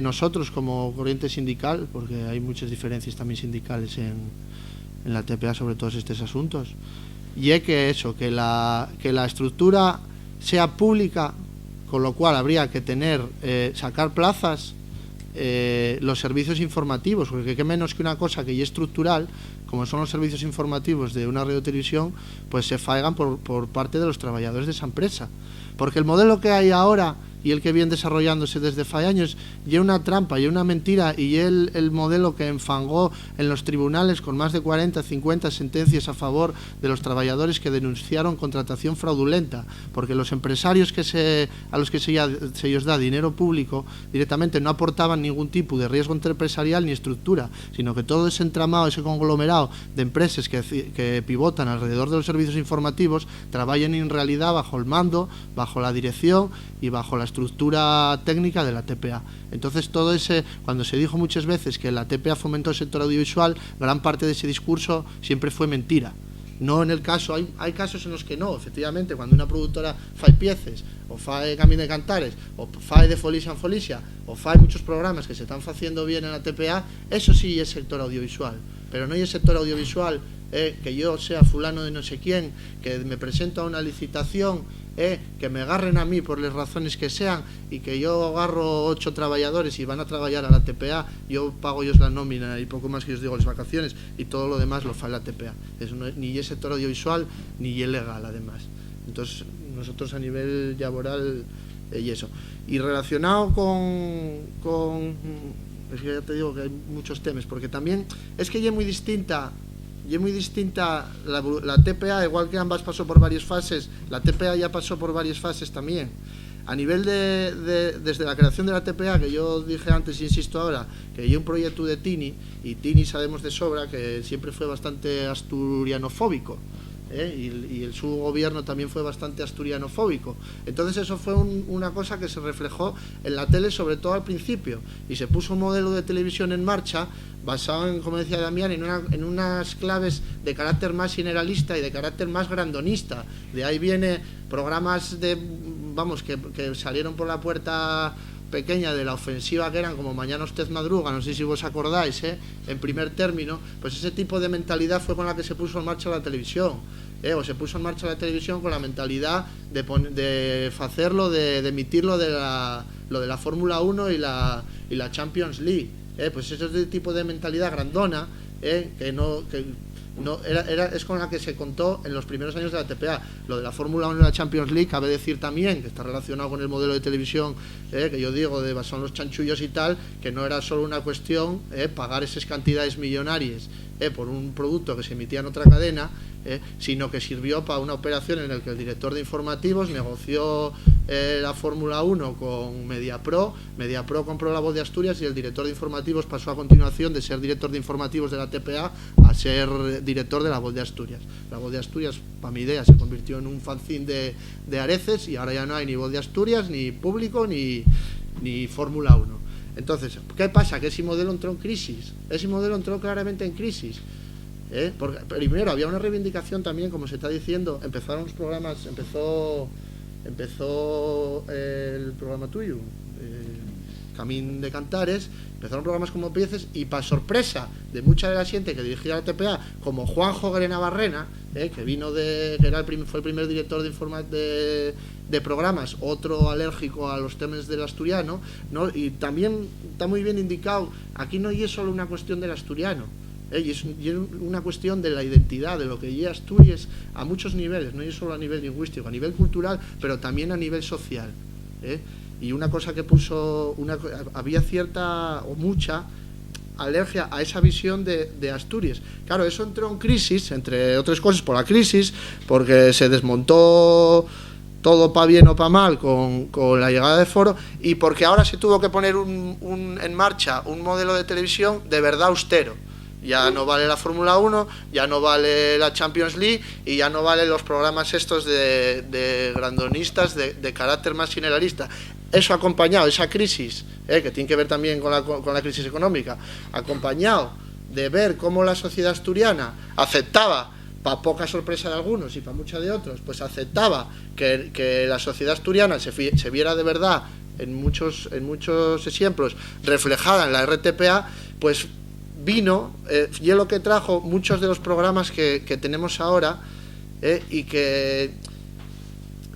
nosotros como corriente sindical, porque hay muchas diferencias también sindicales en la TPA sobre todos estos asuntos, y es que eso, que la estructura sea pública, con lo cual habría que sacar plazas, los servicios informativos, porque qué menos que una cosa que ya es estructural, como son los servicios informativos de una radio televisión, pues se faigan por parte de los trabajadores de esa empresa, porque el modelo que hay ahora y el que viene desarrollándose desde hace años y es una trampa, y una mentira, y el modelo que enfangó en los tribunales con más de 40, 50 sentencias a favor de los trabajadores que denunciaron contratación fraudulenta, porque los empresarios a los que se ellos da dinero público directamente no aportaban ningún tipo de riesgo empresarial ni estructura, sino que todo ese entramado, ese conglomerado de empresas que pivotan alrededor de los servicios informativos, trabajan en realidad bajo el mando, bajo la dirección y bajo la estructura técnica de la TPA. Entonces todo cuando se dijo muchas veces que la TPA fomentó el sector audiovisual, gran parte de ese discurso siempre fue mentira. No en el caso, hay casos en los que no, efectivamente, cuando una productora fae piezas, o fae Camino de Cantares, o fae de Folicia en Folicia, o fae muchos programas que se están haciendo bien en la TPA, eso sí es sector audiovisual, pero no es sector audiovisual que yo sea fulano de no sé quién, que me presento a una licitación, que me agarren a mí por las razones que sean, y que yo agarro 8 trabajadores y van a trabajar a la TPA, yo pago ellos la nómina y poco más que os digo las vacaciones, y todo lo demás lo fa la TPA. Eso no, ni es sector audiovisual ni es legal además. Entonces nosotros a nivel laboral y eso. Y relacionado con es que ya te digo que hay muchos temas, porque también es que ya es muy distinta la TPA, igual que ambas pasó por varias fases. La TPA ya pasó por varias fases también. A nivel desde la creación de la TPA, que yo dije antes y insisto ahora, que hay un proyecto de Tini, y Tini sabemos de sobra que siempre fue bastante asturianofóbico, y su gobierno también fue bastante asturianofóbico. Entonces eso fue una cosa que se reflejó en la tele, sobre todo al principio, y se puso un modelo de televisión en marcha basado en, como decía Damián, en unas claves de carácter más generalista y de carácter más grandonista. De ahí viene programas que salieron por la puerta pequeña de la ofensiva, que eran como Mañana usted madruga, no sé si vos acordáis, en primer término. Pues ese tipo de mentalidad fue con la que se puso en marcha la televisión, o se puso en marcha la televisión con la mentalidad de hacerlo, de emitirlo de la Fórmula 1 y la Champions League. Pues ese tipo de mentalidad grandona, es con la que se contó en los primeros años de la TPA. Lo de la Fórmula 1 y la Champions League, cabe decir también que está relacionado con el modelo de televisión, que yo digo, de basón los chanchullos y tal, que no era solo una cuestión pagar esas cantidades millonarias por un producto que se emitía en otra cadena, sino que sirvió para una operación en la que el director de informativos negoció la Fórmula 1 con Mediapro compró La Voz de Asturias, y el director de informativos pasó a continuación de ser director de informativos de la TPA a ser director de La Voz de Asturias. La Voz de Asturias, para mi idea, se convirtió en un fanzine de Areces, y ahora ya no hay ni Voz de Asturias, ni Público, ni Fórmula 1. Entonces, ¿qué pasa? Que ese modelo entró en crisis. Ese modelo entró claramente en crisis. Porque primero había una reivindicación también, como se está diciendo. Empezaron los programas, empezó el programa tuyo, Camín de Cantares, empezaron programas como Pieces, y para sorpresa de mucha de la gente que dirigía la TPA, como Juanjo Grena Barrena, que vino que fue el primer director de programas, otro alérgico a los temas del asturiano, ¿no? Y también está muy bien indicado, aquí no es solo una cuestión del asturiano, y es una cuestión de la identidad, de lo que es Asturias a muchos niveles, no es solo a nivel lingüístico, a nivel cultural, pero también a nivel social, y una cosa que había cierta o mucha alergia a esa visión de Asturias. Claro, eso entró en crisis, entre otras cosas por la crisis, porque se desmontó todo para bien o para mal con la llegada de Foro, y porque ahora se tuvo que poner en marcha un modelo de televisión de verdad austero. Ya no vale la Fórmula 1, ya no vale la Champions League, y ya no valen los programas estos de grandonistas de carácter más generalista. Eso acompañado, esa crisis, que tiene que ver también con la crisis económica, acompañado de ver cómo la sociedad asturiana aceptaba, para poca sorpresa de algunos y para mucha de otros, pues aceptaba que la sociedad asturiana se viera de verdad en muchos ejemplos reflejada en la RTPA, pues vino, y es lo que trajo muchos de los programas que tenemos ahora, y que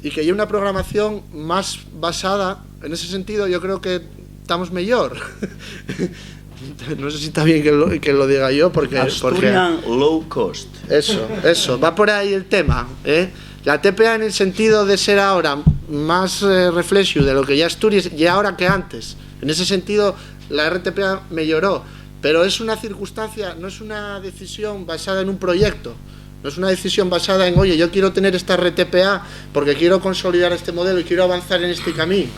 hay una programación más basada, en ese sentido yo creo que estamos mejor. No sé si está bien que lo diga yo, porque Asturian low cost. Eso, va por ahí el tema, La TPA, en el sentido de ser ahora más reflexio de lo que ya Asturias, y ahora que antes. En ese sentido, la RTPA mejoró, pero es una circunstancia, no es una decisión basada en un proyecto, no es una decisión basada en, oye, yo quiero tener esta RTPA porque quiero consolidar este modelo y quiero avanzar en este camino.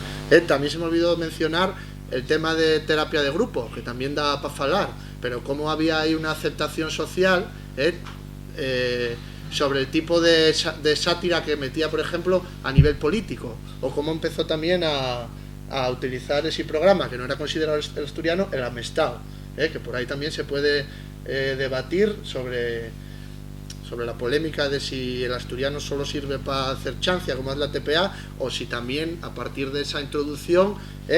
También se me olvidó mencionar el tema de terapia de grupo, que también da para hablar, pero cómo había ahí una aceptación social sobre el tipo de sátira que metía, por ejemplo, a nivel político, o cómo empezó también a utilizar ese programa, que no era considerado el asturiano, el amestado, que por ahí también se puede debatir sobre la polémica de si el asturiano solo sirve para hacer chancia, como es la TPA, o si también a partir de esa introducción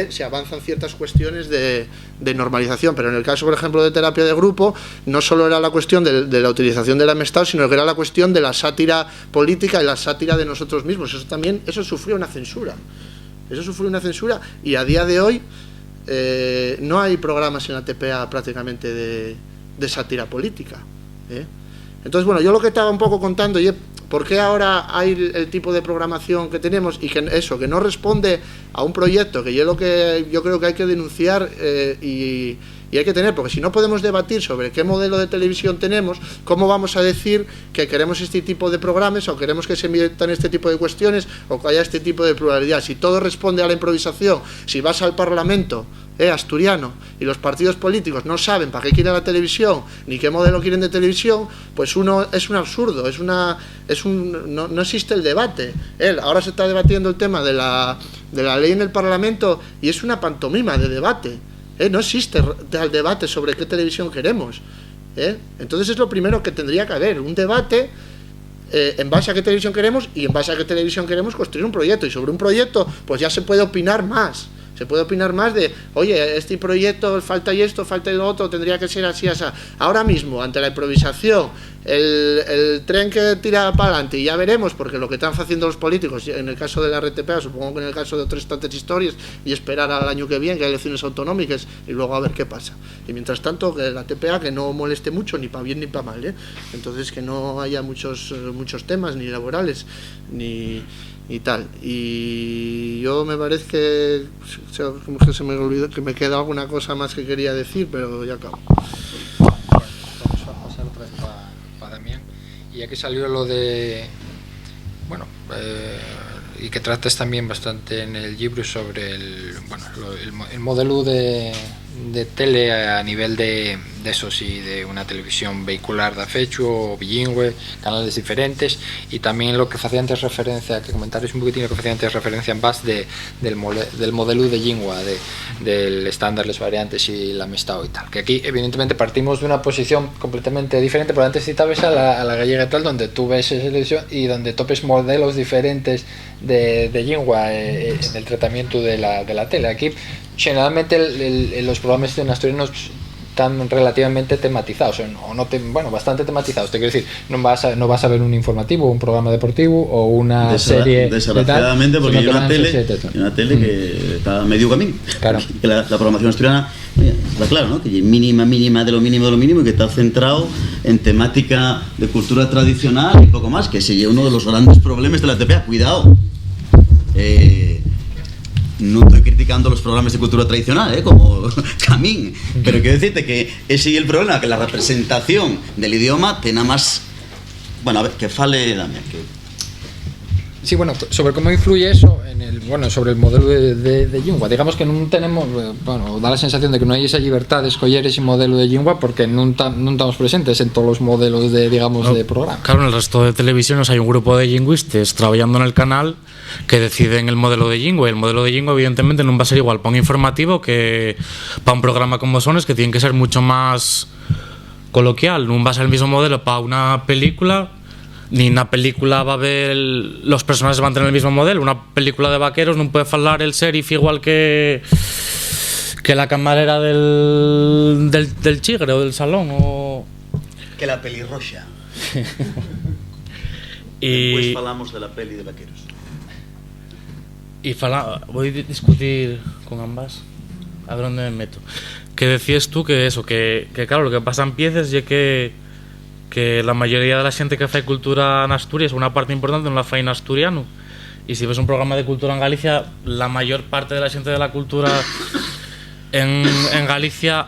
se avanzan ciertas cuestiones de normalización. Pero en el caso, por ejemplo, de terapia de grupo, no solo era la cuestión de la utilización del amestado, sino que era la cuestión de la sátira política y la sátira de nosotros mismos. Eso sufrió una censura. Y a día de hoy no hay programas en la TPA prácticamente de sátira política, Entonces, bueno, yo lo que estaba un poco contando, y por qué ahora hay el tipo de programación que tenemos, y que no responde a un proyecto, que es lo que yo creo que hay que denunciar y hay que tener, porque si no podemos debatir sobre qué modelo de televisión tenemos, cómo vamos a decir que queremos este tipo de programas, o queremos que se emitan este tipo de cuestiones, o que haya este tipo de pluralidad. Si todo responde a la improvisación, si vas al Parlamento asturiano y los partidos políticos no saben para qué quiere la televisión ni qué modelo quieren de televisión, pues es un absurdo, no existe el debate. Ahora se está debatiendo el tema de la ley en el Parlamento, y es una pantomima de debate. No existe el debate sobre qué televisión queremos. Entonces es lo primero que tendría que haber, un debate en base a qué televisión queremos, y en base a qué televisión queremos construir un proyecto, y sobre un proyecto pues ya se puede opinar más. Se puede opinar más de, oye, este proyecto falta esto, falta lo otro, tendría que ser así, así. Ahora mismo, ante la improvisación, el tren que tira para adelante, y ya veremos, porque lo que están haciendo los políticos, en el caso de la RTPA, supongo que en el caso de otras tantas historias, y esperar al año que viene, que hay elecciones autonómicas, y luego a ver qué pasa. Y mientras tanto, que la TPA que no moleste mucho, ni para bien ni para mal, Entonces, que no haya muchos temas, ni laborales, ni tal. Y yo me parece que como que se me olvidó, que me queda alguna cosa más que quería decir, pero ya acabo. Bueno, vamos a pasar otra vez para Damián. Y ya que salió lo de, bueno, y que tratas también bastante en el libro sobre el modelo de tele a nivel de eso sí, de una televisión vehicular de fecho o bilingüe, canales diferentes, y también lo que hacía antes referencia, que comentaréis un poquitín lo que hacía antes referencia en base del modelo de lingua, del estándar, las variantes y la amistad y tal, que aquí evidentemente partimos de una posición completamente diferente, pero antes citabas a la gallega y tal, donde tú ves esa televisión y donde topes modelos diferentes de lingua en el tratamiento de la tele. Aquí generalmente los programas en asturianos están relativamente tematizados, o no bueno, bastante tematizados. Te quiero decir, no vas a ver un informativo, un programa deportivo o una serie. Desgraciadamente, porque hay una tele que está a medio camino. Claro. Que la programación asturiana está claro, ¿no? Que es mínima de lo mínimo y que está centrado en temática de cultura tradicional y poco más, que sería uno de los grandes problemas de la TPA. Cuidado. No estoy criticando los programas de cultura tradicional, como Camín, pero quiero decirte que ese es el problema, que la representación del idioma tiene más... Bueno, a ver, que fale Damián. Sí, bueno, sobre cómo influye eso sobre el modelo de lingua. Digamos que no tenemos, da la sensación de que no hay esa libertad de escoger ese modelo de lingua porque no estamos presentes en todos los modelos de programa. Claro, en el resto de televisiones hay un grupo de lingüistas trabajando en el canal que deciden el modelo de lingua, y el modelo de lingua evidentemente no va a ser igual para un informativo que para un programa como Sones, que tiene que ser mucho más coloquial. No va a ser el mismo modelo para una película, ni una película va a haber los personajes van a tener el mismo modelo. Una película de vaqueros no puede hablar el sheriff igual que la camarera del chigre o del salón o que la pelirroxa. Y después hablamos de la peli de vaqueros. Voy a discutir con ambas a ver dónde me meto. Que decías tú que eso, que claro, lo que pasa en piezas es que la mayoría de la gente que hace cultura en Asturias, una parte importante no la fa en asturiano, y si ves un programa de cultura en Galicia, la mayor parte de la gente de la cultura en Galicia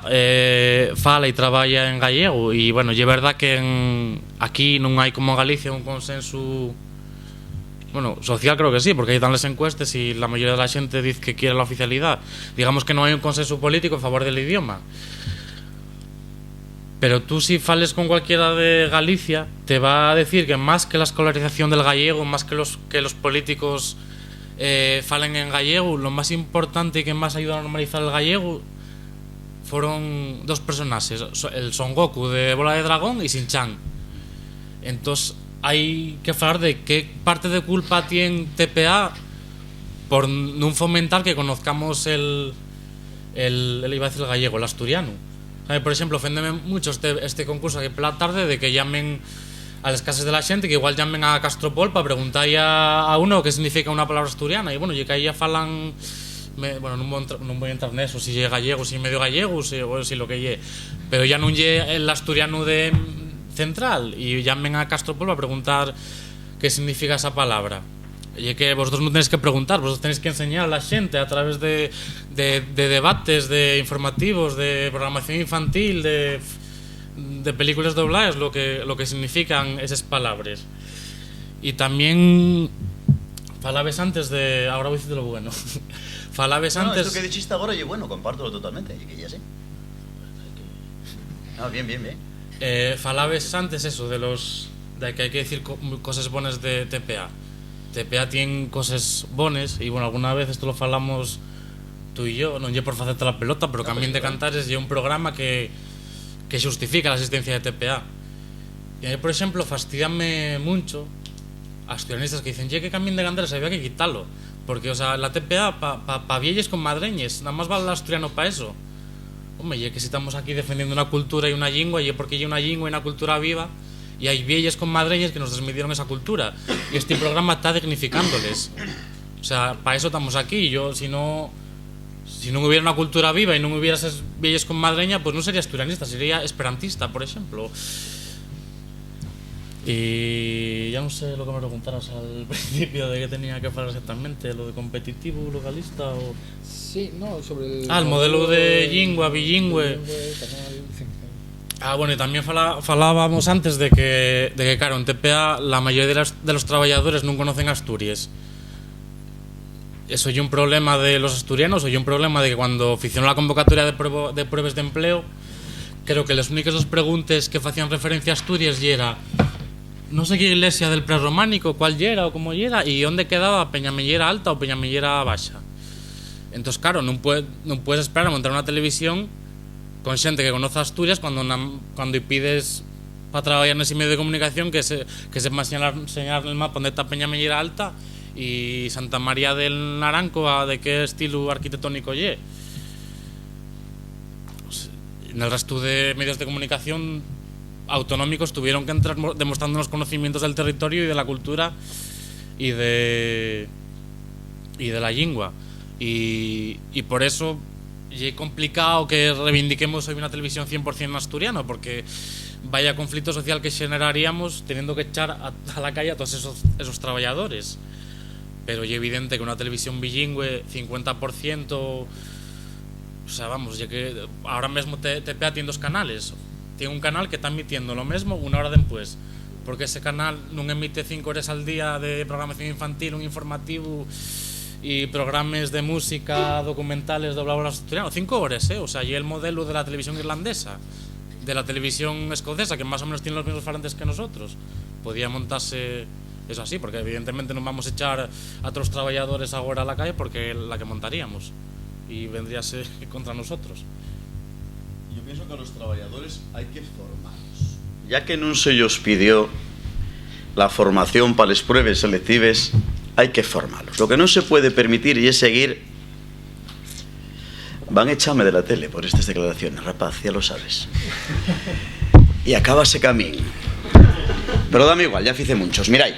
fala y traballa en gallego, y bueno, y es verdad que aquí no hay como en Galicia un consenso, bueno, social creo que sí, porque ahí dan las encuestas y la mayoría de la gente dice que quiere la oficialidad. Digamos que no hay un consenso político en favor del idioma. Pero tú, si fales con cualquiera de Galicia, te va a decir que más que la escolarización del gallego, más que los políticos falen en gallego, lo más importante y que más ayuda a normalizar el gallego fueron dos personajes, el Son Goku de Bola de Dragón y Shin-Chan. Entonces hay que hablar de qué parte de culpa tiene TPA por no fomentar que conozcamos el gallego, el asturiano. Por ejemplo, oféndeme mucho este concurso que por la tarde de que llamen a las casas de la gente, que igual llamen a Castropol para preguntar a uno qué significa una palabra asturiana, y bueno, y que ahí ya falan, bueno, no voy a entrar en eso, si es gallego, si es medio gallego, o si lo que llegue, pero ya no llegue el asturiano de central, y llamen a Castropol para preguntar qué significa esa palabra. Y que vosotros no tenéis que preguntar, vosotros tenéis que enseñar a la gente a través de debates, de informativos, de programación infantil, de películas dobladas, lo que significan esas palabras. Y también falabes antes de... Ahora voy a decirte lo bueno. Falabes antes... Esto que dijiste ahora, yo bueno, comparto totalmente, y que ya sé. Bien. Falabes antes eso, de que hay que decir cosas buenas de TPA. TPA tiene cosas bones, y bueno, alguna vez esto lo falamos tú y yo, no es por facerte la pelota, pero Camín de Cantares es un programa que justifica la existencia de TPA. Y a mí, por ejemplo, fastidiame mucho a asturianistas que dicen, que Camín de Cantares había que quitarlo, porque, o sea, la TPA pa vielles con madreñes, nada más vale el asturiano para eso. Hombre, ya que si estamos aquí defendiendo una cultura y una lingua, y porque hay una lingua y una cultura viva, y hay vielles con madreñas que nos transmitieron esa cultura, y este programa está dignificándoles. O sea, para eso estamos aquí. Yo, si no hubiera una cultura viva y no hubiera esas vielles con madreña, pues no sería asturianista, sería esperantista, por ejemplo. Y ya no sé lo que me preguntaras al principio de qué tenía que hablar exactamente, lo de competitivo, localista o... Sí, no, sobre el modelo de lingua, bilingüe. Bueno, y también falábamos antes de que claro, en TPA la mayoría de los trabajadores no conocen Asturias. Eso es un problema de los asturianos, o un problema de que cuando oficionó la convocatoria de pruebas de empleo, creo que las únicas dos preguntas que hacían referencia a Asturias y era no sé qué iglesia del prerrománico, cuál era o cómo era, y dónde quedaba Peñamellera Alta o Peñamellera Baxa. Entonces, claro, no puedes esperar a montar una televisión con gente que conoce Asturias cuando pides para trabajar en ese medio de comunicación que sepa señalar el mapa donde está Peñamellera Alta y Santa María del Naranco de qué estilo arquitectónico es. en el resto de medios de comunicación autonómicos tuvieron que entrar demostrando los conocimientos del territorio y de la cultura y de la lengua. Y por eso es complicado que reivindiquemos hoy una televisión 100% asturiana, porque vaya conflicto social que generaríamos teniendo que echar a la calle a todos esos trabajadores. Pero es evidente que una televisión bilingüe 50%, o sea, vamos, ya que ahora mismo TPA tiene 2 canales. Tiene un canal que está emitiendo lo mismo una hora después, porque ese canal no emite 5 horas al día de programación infantil, un informativo y programas de música, documentales doblados asturianos. 5 horas, o sea, y el modelo de la televisión irlandesa, de la televisión escocesa, que más o menos tiene los mismos falantes que nosotros. Podía montarse eso así, porque evidentemente no vamos a echar a otros trabajadores ahora a la calle, porque es la que montaríamos y vendríase contra nosotros. Yo pienso que a los trabajadores hay que formarlos. Ya que no se os pidió la formación para las pruebas selectivas, hay que formarlos. Lo que no se puede permitir y es seguir. Van a echarme de la tele por estas declaraciones, rapaz, ya lo sabes. Y acaba ese camino. Pero dame igual, ya hice muchos. Mirad.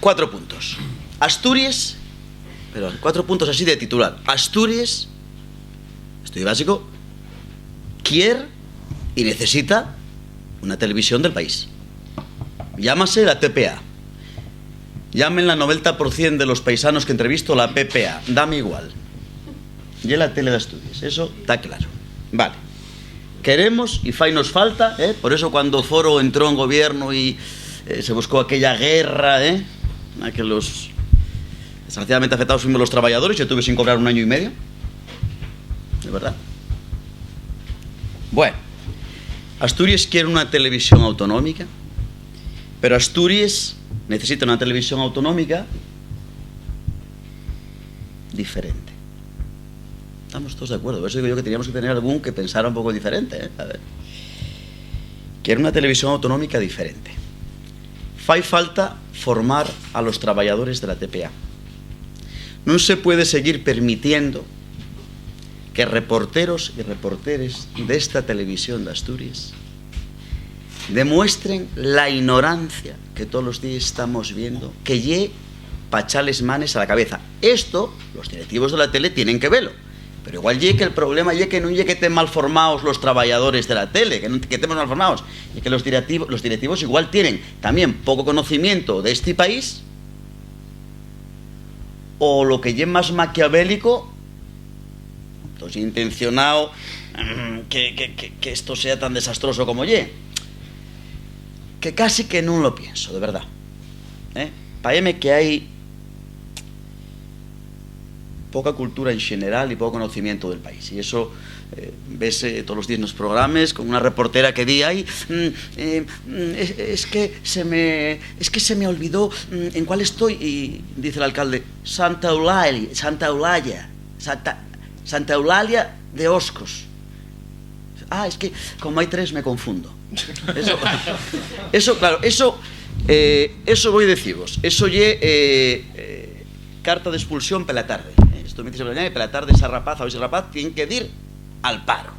4 puntos. Asturias, pero 4 puntos así de titular. Asturias, estudio básico, quiere y necesita una televisión del país. Llámase la TPA. Llamen la 90% de los paisanos que entrevisto la PPA. Dame igual. Y la tele de Asturias. Eso está claro. Vale. Queremos y fai nos falta, por eso cuando Foro entró en gobierno y se buscó aquella guerra, a que los desgraciadamente afectados fuimos los trabajadores, yo tuve sin cobrar 1 año y medio. De verdad. Bueno, Asturias quiere una televisión autonómica, pero Asturias necesita una televisión autonómica diferente. Estamos todos de acuerdo. Por eso digo yo que teníamos que tener algún que pensara un poco diferente. A ver. Quiere una televisión autonómica diferente. Fai falta formar a los trabajadores de la TPA. No se puede seguir permitiendo que reporteros y reporteres de esta televisión de Asturias demuestren la ignorancia que todos los días estamos viendo, que lle pachales manes a la cabeza. Esto, los directivos de la tele tienen que verlo. Pero igual lle que el problema lle que no lle que estén mal formados los trabajadores de la tele, que estemos mal formados, y que los directivos igual tienen también poco conocimiento de este país, o lo que lle más maquiavélico, entonces intencionado que esto sea tan desastroso como lle, que casi que no lo pienso, de verdad. Parece que hay poca cultura en general y poco conocimiento del país, y eso ves todos los días en los programas con una reportera que di ahí es que se me olvidó en cuál estoy, y dice el alcalde Santa Eulalia de Oscos. Es que como hay 3 me confundo. Eso claro, eso voy a deciros, eso lle carta de expulsión pela tarde. Esto me dice pela tarde esa rapaz ou ese rapaz tienen que ir al paro,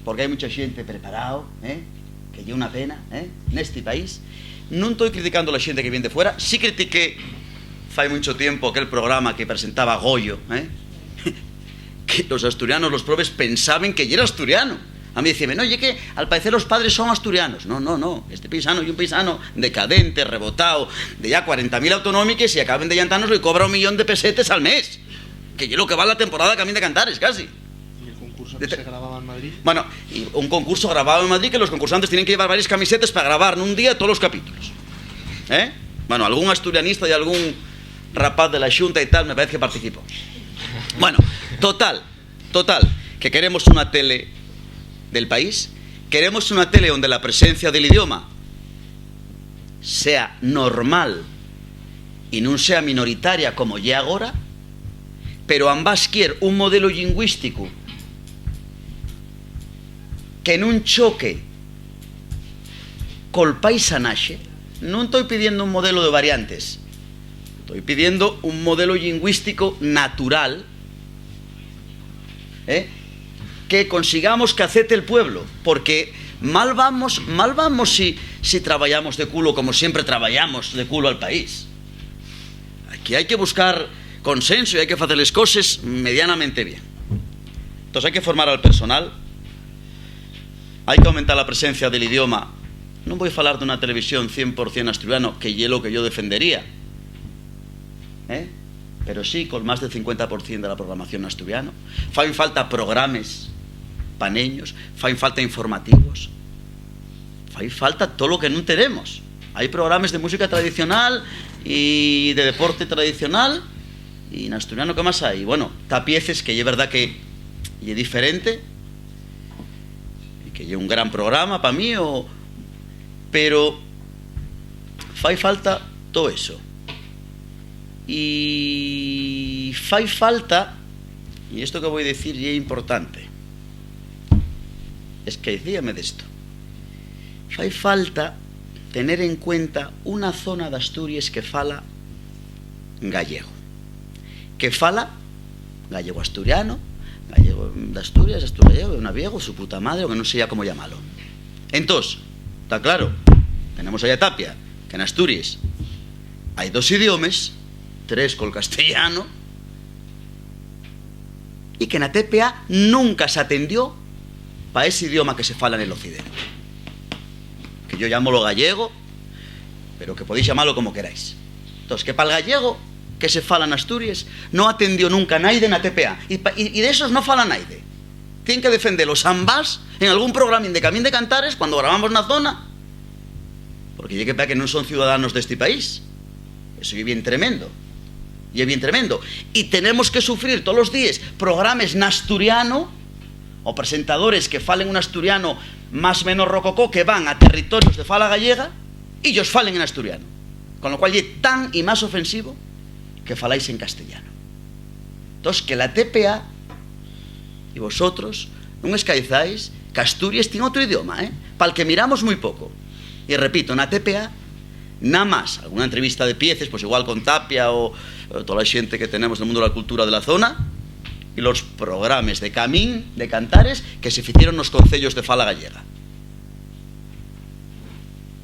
porque hai mucha xente preparado, que lle unha pena neste país. Non estou criticando a la xente que viene de fuera, sí critiqué fai mucho tiempo aquel programa que presentaba Goyo, que los asturianos, los probes pensaban que lle era asturiano. A mí decían, no, oye, que al parecer los padres son asturianos. No, este paisano y un paisano decadente, rebotado, de ya 40.000 autonómicas y acaben de llantarnos y cobra 1 millón de pesetes al mes. Que yo lo que va la temporada que a mí de Cantares, casi. ¿Y el concurso que se grababa en Madrid? Bueno, y un concurso grabado en Madrid que los concursantes tienen que llevar varias camisetas para grabar en un día todos los capítulos. Bueno, algún asturianista y algún rapaz de la Xunta y tal me parece que participó. Bueno, total, que queremos una tele del país, queremos una tele donde la presencia del idioma sea normal y no sea minoritaria como ya ahora, pero ambas quiere un modelo lingüístico que non choque col paisanaxe. Non estoy pidiendo un modelo de variantes, estoy pidiendo un modelo lingüístico natural que consigamos que acepte el pueblo, porque mal vamos si traballamos de culo como siempre traballamos de culo al país. Aquí hay que buscar consenso y hay que hacer las cosas medianamente bien. Entonces hay que formar al personal, hay que aumentar la presencia del idioma. Non voy a falar de una televisión 100% asturiano, que é lo que yo defendería, pero sí con más del 50% de la programación asturiano. Fain falta programas paneños, fain falta informativos, fain falta todo lo que non tenemos. Hay programas de música tradicional y de deporte tradicional, y en asturiano ¿qué más hay? Bueno, Tapieces, que é verdad que é diferente y que é un gran programa para mí, pero fai falta todo eso. Y fai falta, y esto que voy a decir ya es importante, es que dígame de esto, fai falta tener en cuenta una zona de Asturias que fala gallego, que fala gallego asturiano, gallego de Asturias, asturiano, naviego, su puta madre, o que no sé ya cómo llamarlo. Entonces, está claro, tenemos allá Tapia, que en Asturias hay 2 idiomas, 3 con el castellano, y que en la TPA nunca se atendió para ese idioma que se fala en el occidente, que yo llamo lo gallego, pero que podéis llamarlo como queráis. Entonces, que para el gallego que se fala en Asturias no atendió nunca nadie en la TPA, y de esos no fala nadie. Tienen que defenderlos ambas en algún programa de Camín de Cantares cuando grabamos una zona, porque llegue para que no son ciudadanos de este país. Eso es bien tremendo. Y es bien tremendo. Y tenemos que sufrir todos los días programas en asturiano o presentadores que falen un asturiano más o menos rococó, que van a territorios de fala gallega y ellos falen en asturiano, con lo cual es tan y más ofensivo que faláis en castellano. Entonces, que la TPA y vosotros non escaizáis que Asturias tiene otro idioma, para el que miramos muy poco. Y repito, en la TPA nada más alguna entrevista de Pieces, pues igual con Tapia o toda la gente que tenemos del mundo de la cultura de la zona, y los programas de Camín de Cantares que se hicieron los concellos de fala gallega.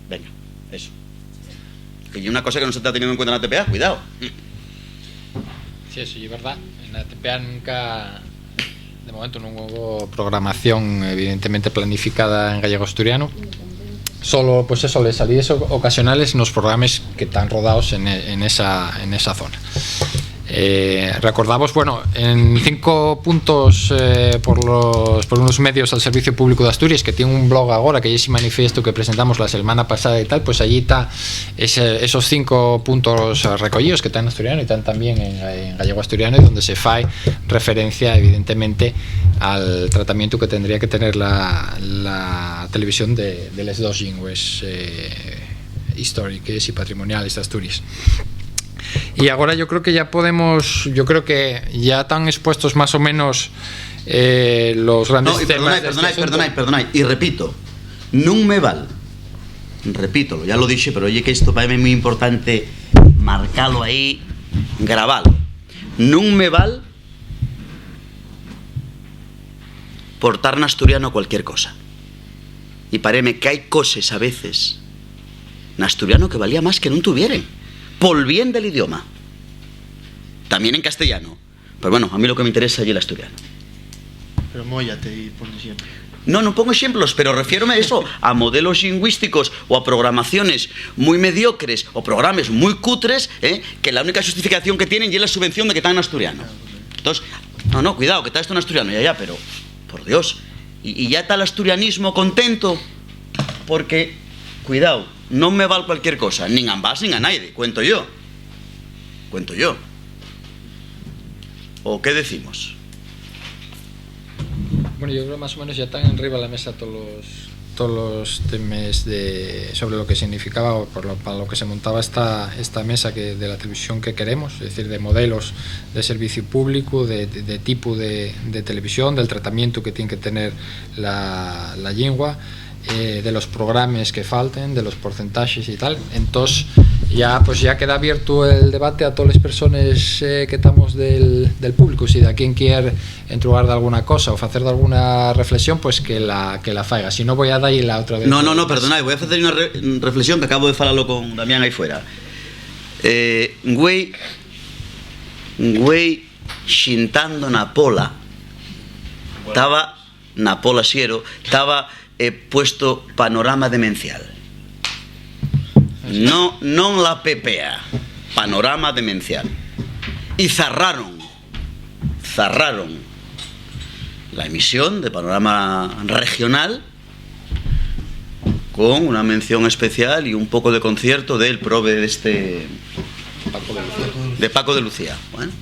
Venga, eso, que hay una cosa que no se está teniendo en cuenta en la TPA, cuidado. Sí, eso es verdad. En la TPA nunca, de momento, no hubo programación evidentemente planificada en gallego asturiano. Solo, pues eso, les salidas ocasionales en los programas que están rodados en esa zona. Recordamos, bueno, en 5 puntos por unos medios al Servicio Público de Asturias, que tiene un blog ahora, que es ese manifiesto que presentamos la semana pasada y tal, pues allí está esos 5 puntos recogidos que están en asturiano y están también en gallego asturiano, y donde se fae referencia evidentemente al tratamiento que tendría que tener la televisión de las 2 lingües históricas y patrimoniales de Asturias. Y ahora yo creo que ya podemos, yo creo que ya están expuestos más o menos los grandes temas. Perdonad, y repito, non me val, repítolo, ya lo dije, pero oye que esto para mí es muy importante marcarlo ahí, grabalo. Non me val portar en asturiano cualquier cosa. Y paréme que hay cosas a veces en asturiano que valía más que no tuvieran, por bien del idioma, también en castellano, pero bueno, a mí lo que me interesa es el asturiano. Pero móllate y pon ejemplo. No pongo ejemplos, pero refiérome a eso, a modelos lingüísticos o a programaciones muy mediocres o programas muy cutres, que la única justificación que tienen es la subvención de que están en asturiano. Entonces, no, cuidado, que está esto en asturiano, ya, pero, por Dios, y ya está el asturianismo contento, porque, cuidado, no me vale cualquier cosa, ni a ambas ni a nadie, cuento yo. ¿O qué decimos? Bueno, yo creo que más o menos ya están arriba de la mesa todos los temas sobre lo que significaba para lo que se montaba esta mesa de la televisión que queremos, es decir, de modelos de servicio público, de tipo de televisión, del tratamiento que tiene que tener la lengua, de los programas que falten, de los porcentajes y tal. Entonces, ya pues ya queda abierto el debate a todas las personas que estamos del público. Si de quien quiere entrugar de alguna cosa o hacer de alguna reflexión, pues que la faiga. Si no, voy a dar y la otra vez. No, perdonad, voy a hacer una reflexión que acabo de falarlo con Damián ahí fuera. Güey xintando na pola, estaba na pola Siero, estaba puesto panorama demencial. Non la PPA, panorama demencial. Y cerraron la emisión de panorama regional con una mención especial y un poco de concierto del prove de Paco de Lucía. Bueno,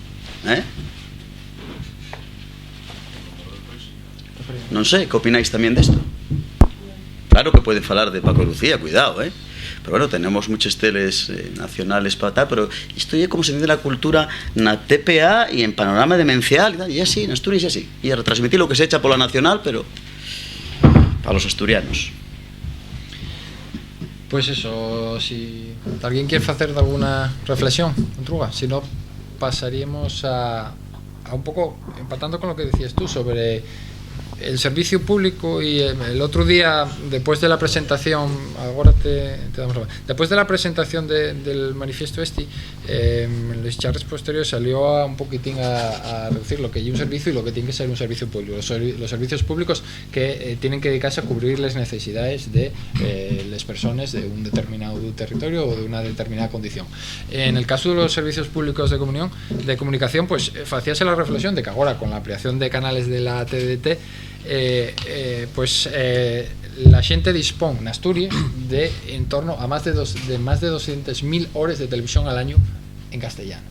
non sei, que opináis tamén desto? Claro que pueden falar de Paco de Lucía, cuidado, pero bueno, tenemos muchas teles nacionales para tal, pero isto é como se dice la cultura na TPA e en panorama demencial e así, en Asturias e así, e a retransmitir lo que se echa pola nacional, pero para los asturianos. Pues eso, si alguien quiere hacer alguna reflexión, Entruga, si no pasaríamos a un poco, empatando con lo que decías tú sobre el servicio público. Y el otro día, después de la presentación, ahora te damos la... después de la presentación del manifiesto en los charlas posteriores salió un poquitín a reducir lo que hay un servicio y lo que tiene que ser un servicio público. Los servicios públicos que tienen que dedicarse a cubrir las necesidades de las personas de un determinado territorio o de una determinada condición. En el caso de los servicios públicos de comunicación, pues hacíase la reflexión de que ahora con la ampliación de canales de la TDT la gente dispone en Asturias de en torno a más de 200.000 horas de televisión al año en castellano.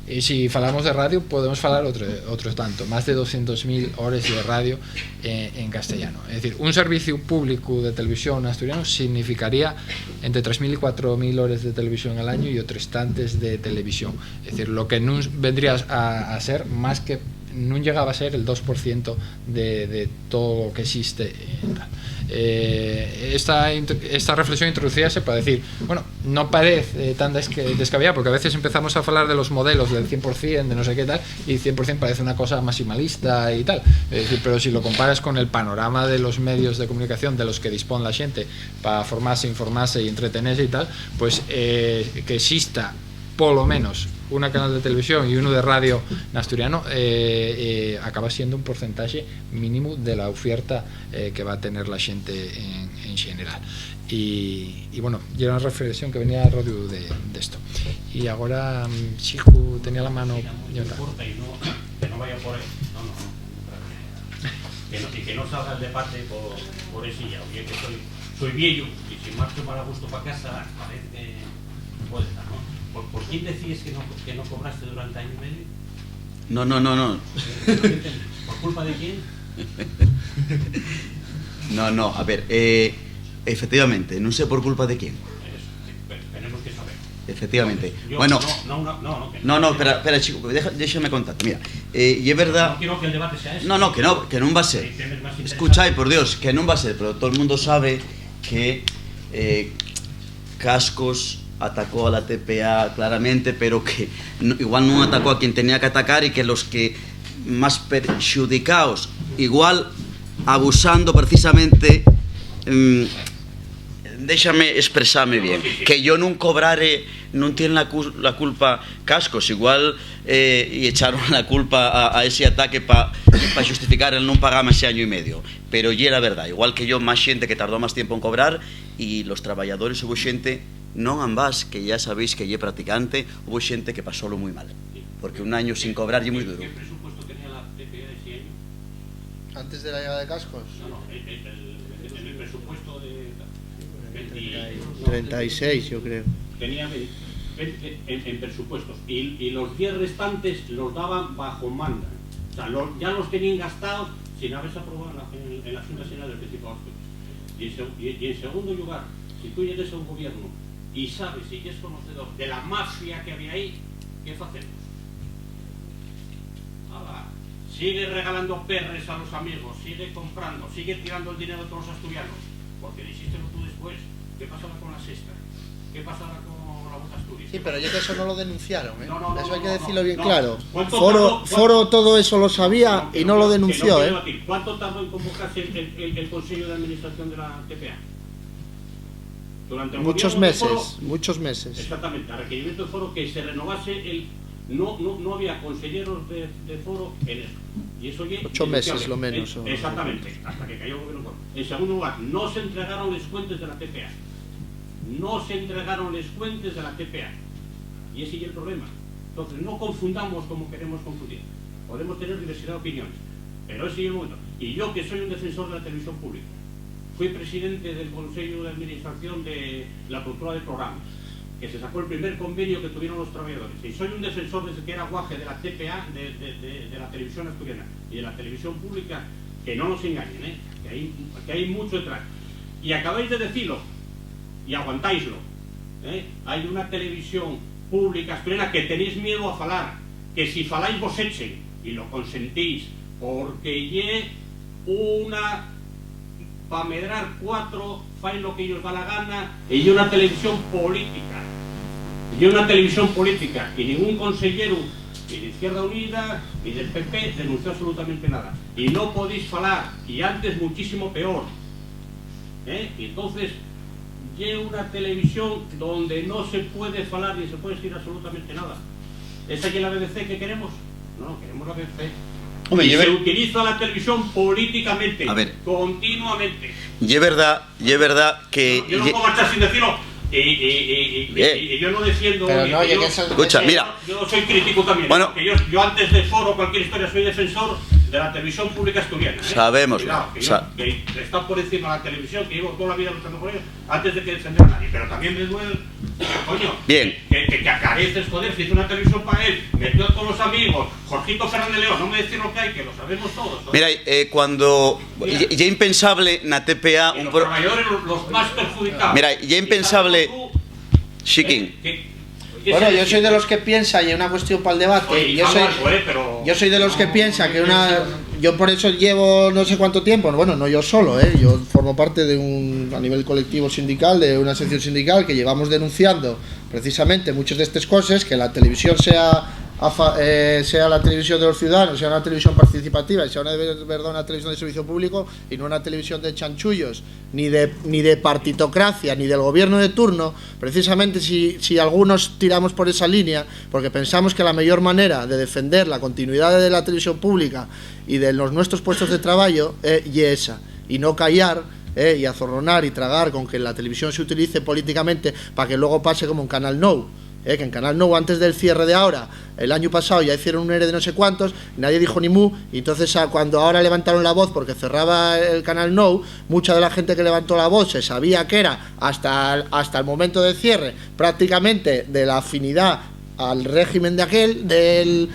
Y si hablamos de radio, podemos hablar otro tanto, más de 200.000 horas de radio en castellano. Es decir, un servicio público de televisión asturiano significaría entre 3.000 y 4.000 horas de televisión al año y otros tantos de televisión. Es decir, lo que no vendría a ser más que no llegaba a ser el 2% de todo lo que existe. Esta reflexión introducíase para decir, bueno, no parece tan descabellada, porque a veces empezamos a hablar de los modelos del 100%, de no sé qué tal, y 100% parece una cosa maximalista y tal. Es decir, pero si lo comparas con el panorama de los medios de comunicación de los que dispone la gente para formarse, informarse y entretenerse y tal, pues que exista por lo menos una canal de televisión y uno de radio en asturiano acaba siendo un porcentaje mínimo de la oferta que va a tener la gente en general. Y bueno, y era una reflexión que venía a radio de esto. Y ahora Chico tenía la mano. Que no vaya por ahí. Y que no salga el debate por ese ya. Oye, que soy viejo y si marcho para gusto para casa, parece que puede estar, ¿no? ¿Por quién decís que no cobraste durante año y medio? No. ¿Por culpa de quién? No, a ver, efectivamente, no sé por culpa de quién. Tenemos que saber. Efectivamente. Yo, bueno, no, espera, chico, déjame contar. Mira, y es verdad. No quiero que el debate sea ese. No, que no va a ser. Escuchai, por Dios, que no va a ser, pero todo el mundo sabe que Cascos atacó a la TPA claramente, pero que igual no atacó a quien tenía que atacar y que los que más perjudicados, igual abusando precisamente, déjame expresarme bien, que yo no cobrare, no tiene la culpa Cascos, igual y echaron la culpa a ese ataque para justificar el no pagar ese año y medio, pero ya era verdad, igual que yo, más gente que tardó más tiempo en cobrar y los trabajadores hubo gente, non ambas, que ya sabéis que lle practicante, hubo xente que pasólo moi mal, porque un año sin cobrar lle moi duro. ¿Qué presupuesto tenía la TPA ese año? Antes de la llegada de Cascos. No, el presupuesto de 36, yo creo. Tenía en presupuestos y los 10 restantes los daban bajo manda. O sea, ya los tenían gastados sin haberse aprobado en la Junta General del Principado de Asturias. Y en segundo lugar, si tú llegues a un gobierno y sabes y es conocedor de la mafia que había ahí, ¿qué hacemos? Sigue regalando perres a los amigos, sigue comprando, sigue tirando el dinero de todos los asturianos, porque dijiste tú después. ¿Qué pasará con la sexta? ¿Qué pasará con Asturias. Sí, pero yo que eso no lo denunciaron, ¿eh? No, eso hay que no, decirlo no, bien no. claro. ¿Cuánto Foro todo eso lo sabía Que y no lo denunció, que ¿eh? no quiero decir. ¿Cuánto tardó en convocarse el Consejo de Administración de la TPA? Durante el Muchos gobierno del Foro, meses, muchos meses. exactamente, a requerimiento del Foro que se renovase no había consejeros de Foro en eso. Y eso ya 8 meses lo menos. Exactamente, hasta que cayó el gobierno del Foro. En segundo lugar, no se entregaron las cuentas de la TPA. No se entregaron las cuentas de la TPA. Y ese es el problema. Entonces, no confundamos como queremos confundir. Podemos tener diversidad de opiniones, pero ese es el momento. Y yo, que soy un defensor de la televisión pública, fui presidente del Consejo de Administración de la Cultura de Programas, que se sacó el primer convenio que tuvieron los trabajadores. Y soy un defensor desde que era guaje de la TPA, de la televisión asturiana y de la televisión pública, que no nos engañen, que hay mucho detrás. Y acabáis de decirlo, y aguantáislo. Hay una televisión pública asturiana que tenéis miedo a falar, que si faláis vos echen, y lo consentís, porque lle una... para medrar 4, fai lo que ellos da la gana, y una televisión política. Y ningún consejero, ni de Izquierda Unida, ni del PP, denunció absolutamente nada. Y no podéis falar, y antes muchísimo peor. Y entonces, hay una televisión donde no se puede falar ni se puede decir absolutamente nada. ¿Esa es la BBC que queremos? No, queremos la BBC. Hombre, y se utiliza la televisión políticamente, continuamente. Y es verdad que... Yo no puedo marchar sin decirlo. Y yo no defiendo... Pero no, escucha, mira. Yo soy crítico también. Bueno, porque yo antes de Foro, cualquier historia, soy defensor de la televisión pública asturiana. Sabemos. Cuidado, que está por encima de la televisión, que llevo toda la vida luchando por ello, antes de que defender a nadie. Pero también me duele, coño, bien. Que acareces, joder, si hizo una televisión para él, metió a todos los amigos, Jorgito Fernández León, no me decís lo que hay, que lo sabemos todos. ¿no? Mira, cuando... Ya impensable na TPA... Los trabajadores los más perjudicados. Mira, ya impensable... Chiquín. Bueno, yo soy de los que piensa, y es una cuestión para el debate, Oye, yo soy de los que piensa que una... Yo por eso llevo no sé cuánto tiempo, bueno, no yo solo, yo formo parte de a nivel colectivo sindical, de una sección sindical que llevamos denunciando precisamente muchas de estas cosas, que la televisión sea la televisión de los ciudadanos, sea una televisión participativa y sea una televisión de servicio público y no una televisión de chanchullos, ni de partitocracia, ni del gobierno de turno. Precisamente si algunos tiramos por esa línea, porque pensamos que la mejor manera de defender la continuidad de la televisión pública y de los nuestros puestos de trabajo y esa, y no callar y azorronar y tragar con que la televisión se utilice políticamente para que luego pase como en Canal Nou. Que en Canal Nou, antes del cierre de ahora, el año pasado ya hicieron un ERE de no sé cuántos, nadie dijo ni mu, y entonces cuando ahora levantaron la voz porque cerraba el Canal Nou, mucha de la gente que levantó la voz se sabía que era hasta el momento del cierre prácticamente de la afinidad al régimen del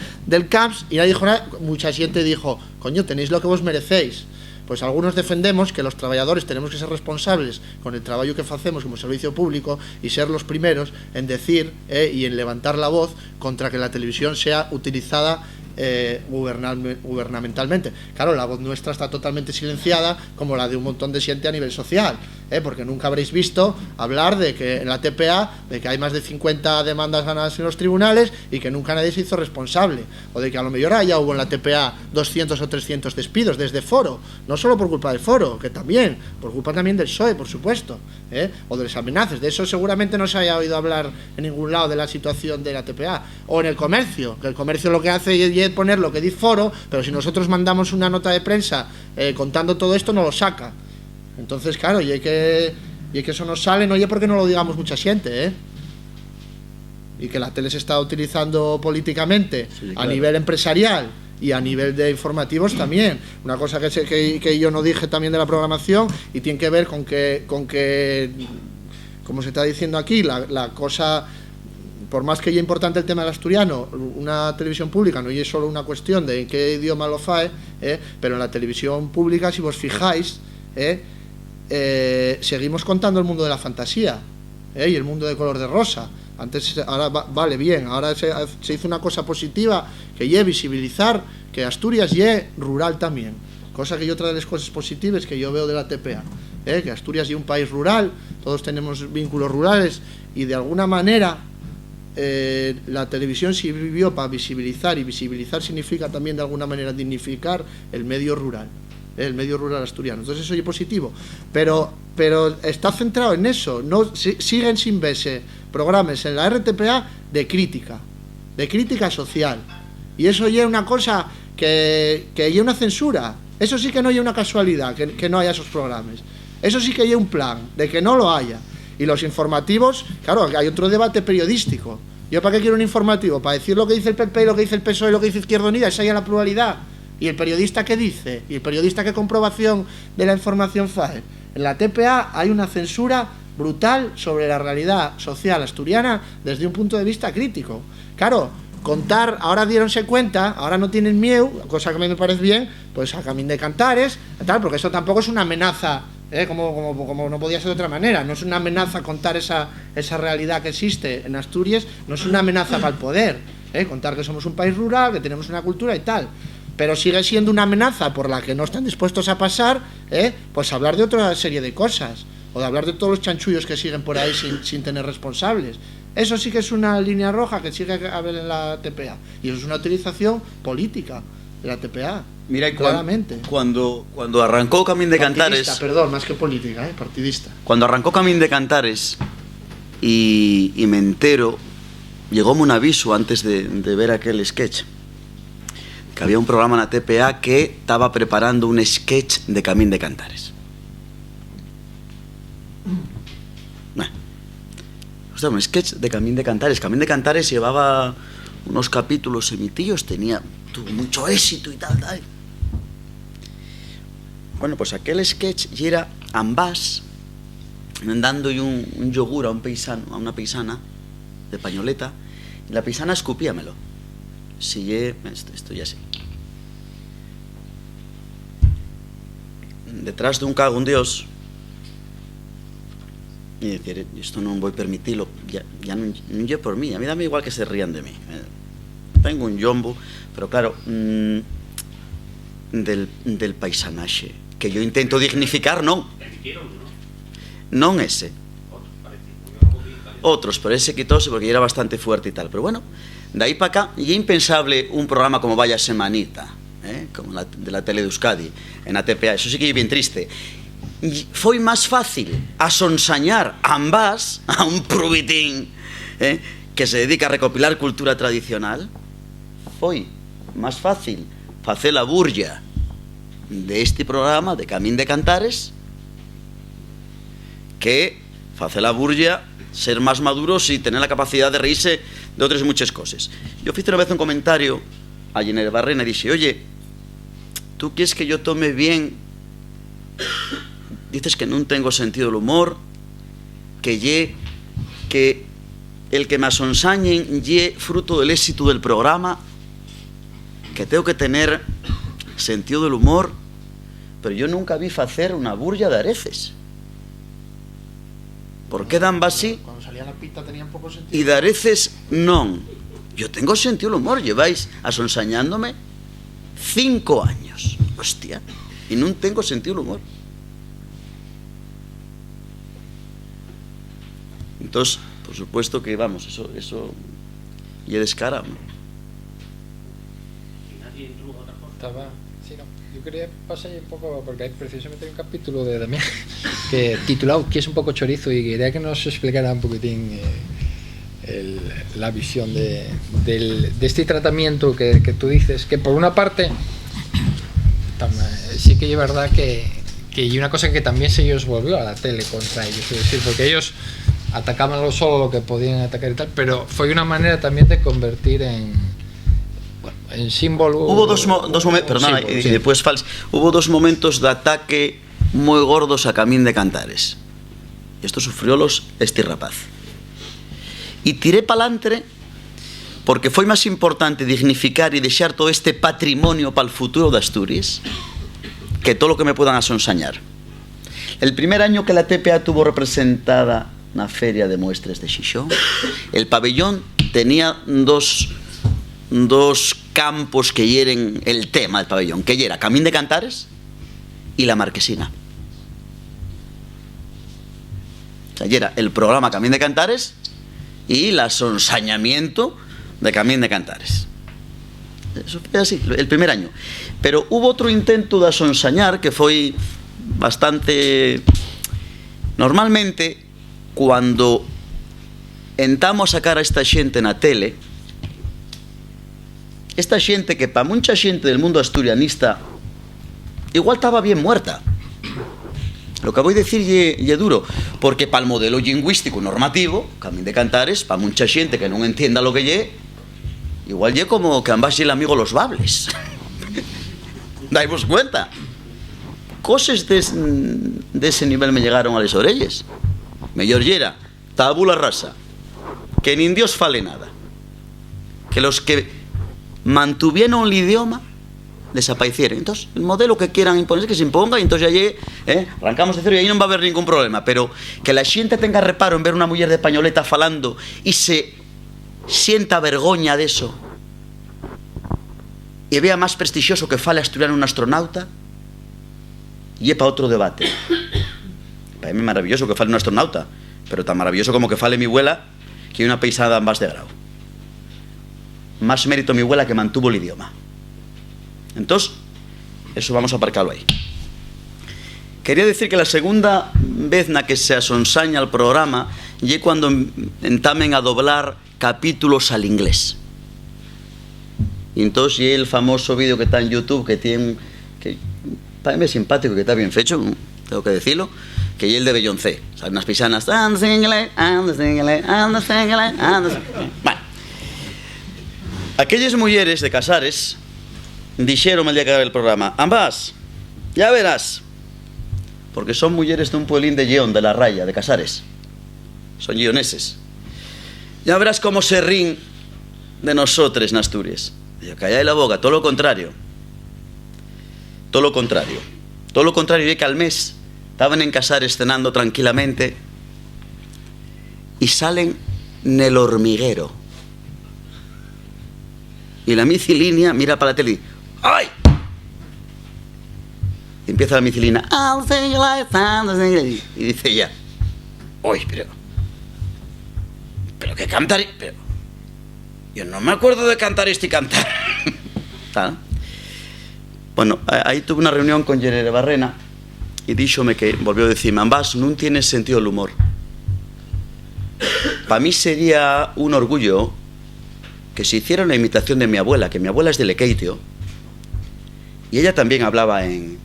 CAPS, y nadie dijo nada. Mucha gente dijo, coño, tenéis lo que vos merecéis. Pues algunos defendemos que los trabajadores tenemos que ser responsables con el trabajo que hacemos como servicio público y ser los primeros en decir y en levantar la voz contra que la televisión sea utilizada gubernamentalmente. Claro, la voz nuestra está totalmente silenciada, como la de un montón de gente a nivel social, porque nunca habréis visto hablar de que en la TPA de que hay más de 50 demandas ganadas en los tribunales y que nunca nadie se hizo responsable, o de que a lo mejor ya hubo en la TPA 200 o 300 despidos desde Foro, no solo por culpa del Foro, que también, por culpa también del PSOE, por supuesto, o de las amenazas. De eso seguramente no se haya oído hablar en ningún lado de la situación de la TPA, o en el comercio, que el comercio lo que hace es poner lo que dice Foro, pero si nosotros mandamos una nota de prensa contando todo esto, no lo saca. Entonces, claro, y que eso no sale, no oye porque no lo digamos mucha gente, y que la tele se está utilizando políticamente, sí, claro, a nivel empresarial y a nivel de informativos también. Una cosa que yo no dije también de la programación, y tiene que ver con que como se está diciendo aquí, la cosa, por más que es importante el tema del asturiano, una televisión pública no es solo una cuestión de en qué idioma lo fae, pero en la televisión pública, si vos fijáis, seguimos contando el mundo de la fantasía, y el mundo de color de rosa. Antes, ahora vale bien, ahora se hizo una cosa positiva, que es visibilizar que Asturias es rural también, cosa que otra de las cosas positivas que yo veo de la TPA, que Asturias es un país rural, todos tenemos vínculos rurales, y de alguna manera la televisión sirvió para visibilizar, y visibilizar significa también de alguna manera dignificar el medio rural asturiano. Entonces eso es positivo, pero está centrado en eso. No siguen sin verse programas en la RTPA de crítica social, y eso ya es una cosa que ya una censura. Eso sí que no hay una casualidad que no haya esos programas. Eso sí que hay un plan de que no lo haya. Y los informativos, claro, hay otro debate periodístico. ¿Yo para qué quiero un informativo? Para decir lo que dice el PP, lo que dice el PSOE, lo que dice Izquierda Unida. Esa ya la pluralidad. ¿Y el periodista qué dice? ¿Y el periodista qué comprobación de la información fae? En la TPA hay una censura brutal sobre la realidad social asturiana desde un punto de vista crítico. Claro, contar, ahora diéronse cuenta, ahora no tienen miedo, cosa que a mí me parece bien, pues a Camín de Cantares, tal, porque eso tampoco es una amenaza, como no podía ser de otra manera. No es una amenaza contar esa realidad que existe en Asturias, no es una amenaza para el poder, contar que somos un país rural, que tenemos una cultura y tal, pero sigue siendo una amenaza por la que no están dispuestos a pasar, pues hablar de otra serie de cosas, o de hablar de todos los chanchullos que siguen por ahí sin tener responsables. Eso sí que es una línea roja que sigue a haber en la TPA, y eso es una utilización política de la TPA. Mira, y claramente. Cuando arrancó Camín de Cantares... Perdón, más que política, partidista. Cuando arrancó Camín de Cantares y me entero, llegóme un aviso antes de ver aquel sketch, que había un programa en la TPA que estaba preparando un sketch de Camín de Cantares. Un sketch de Camín de Cantares. Camín de Cantares llevaba unos capítulos emitidos, tuvo mucho éxito y tal. Bueno, pues aquel sketch y era ambas dando un yogur a un paisano, a una paisana de pañoleta, y la paisana escupíamelo. Si esto ya sé. Detrás de un cago un dios, y decir, esto no voy a permitirlo, ya no yo por mí, a mí dame igual que se rían de mí. Tengo un yombo, pero claro, del paisanaje, que yo intento dignificar, no ese. Otros, pero ese quitóse porque era bastante fuerte y tal. Pero bueno, de ahí para acá, y es impensable un programa como Vaya Semanita, como de la tele de Euskadi, en ATPA, eso sí que es bien triste. Y foi máis fácil asonsañar ambas a un prubitín que se dedica a recopilar cultura tradicional. Foi máis fácil facer a burlla de este programa de Camín de Cantares que facer a burlla, ser máis maduros y tener la capacidad de reírse de otras muchas cosas. Yo hice una vez un comentario a Jenner Barrena y dije, oye, ¿tú quieres que yo tome bien? Dices que no tengo sentido del humor, que el que me asonsañen ye fruto del éxito del programa, que tengo que tener sentido del humor, pero yo nunca vi hacer una burlla de areces. ¿Por qué dan así? Cuando salía la pita tenían poco sentido. Y de areces non. Yo tengo sentido del humor, lleváis asonsañándome 5 años, hostia, y no tengo sentido del humor. Entonces, por supuesto que, vamos, eso y descarado. Sí, no. Yo quería pasar un poco, porque hay precisamente un capítulo de Damián que titulado, que es un poco chorizo, y quería que nos explicara un poquitín la visión de este tratamiento que tú dices, que por una parte sí que es verdad que hay una cosa que también se ellos volvió a la tele contra ellos, es decir, porque ellos atacaban solo lo que podían atacar y tal, pero fue una manera también de convertir en símbolo. Hubo dos momentos, perdona, y después hubo 2 momentos de ataque muy gordos a Camín de Cantares. Esto sufriólos este rapaz. Y tiré pa'lantre porque fue más importante dignificar y dejar todo este patrimonio para el futuro de Asturias que todo lo que me puedan asonsañar. El primer año que la TPA tuvo representada na Feria de Muestras de Xixón, el pabellón tenía dos campos que hieren el tema del pabellón, que era Camín de Cantares y la Marquesina. O sea, era el programa Camín de Cantares y el asonsañamiento de Camín de Cantares. Eso fue así, el primer año. Pero hubo otro intento de asonsañar que fue bastante... Normalmente, cuando entamos a sacar a esta xente na tele, esta xente que para mucha xente del mundo asturianista igual estaba bien muerta. Lo que voy a decir lle duro, porque para el modelo lingüístico normativo, Camín de Cantares, para mucha xente que non entienda lo que lle, igual lle como que ambas lle el amigo los bables. Daivos cuenta. Cosas de ese nivel me llegaron a las orelles. Mellor yera tabula rasa, que nin Dios fale nada, que los que mantuvieron el idioma desaparecieron. Entonces el modelo que quieran imponer que se imponga, y entonces allí arrancamos de cero y ahí no va a haber ningún problema. Pero que la xente tenga reparo en ver una mujer de pañoleta falando y se sienta vergoña de eso y vea más prestigioso que fale asturiano un astronauta, y es para otro debate. Para mí es maravilloso que fale un astronauta, pero tan maravilloso como que fale mi abuela, que hay una paisada en Bas de Grau. Más mérito mi abuela, que mantuvo el idioma. Entonces, eso vamos a aparcarlo ahí. Quería decir que la segunda vez na que se asonsaña el programa y cuando entamen a doblar capítulos al inglés. Y entonces y el famoso vídeo que está en YouTube, que tiene, que para mí es simpático, que está bien fecho, tengo que decirlo, que y el de Beyoncé, o sea, unas pisanas, bueno, aquellas mujeres de Casares dixeron el día que acabé el programa: ambas, ya verás, porque son mujeres de un pueblín de Lleón, de la Raya, de Casares, son lleoneses, ya verás cómo se ríen de nosotros en Asturias. Digo, callad la boca, todo lo contrario, todo lo contrario, todo lo contrario. Y que al mes estaban en Casares cenando tranquilamente y salen en el hormiguero, y la micilínea mira para la tele y ¡ay! Y empieza la micilina y dice ella: ¡uy, pero que cantar! Pero yo no me acuerdo de cantar este y cantar. ¿Tal? Bueno, ahí tuve una reunión con Yerere Barrena y díxome que volvió a decirme: ambas, no tienes sentido del humor. Para mí sería un orgullo que se hiciera una imitación de mi abuela, que mi abuela es de Lequeitio, y ella también hablaba en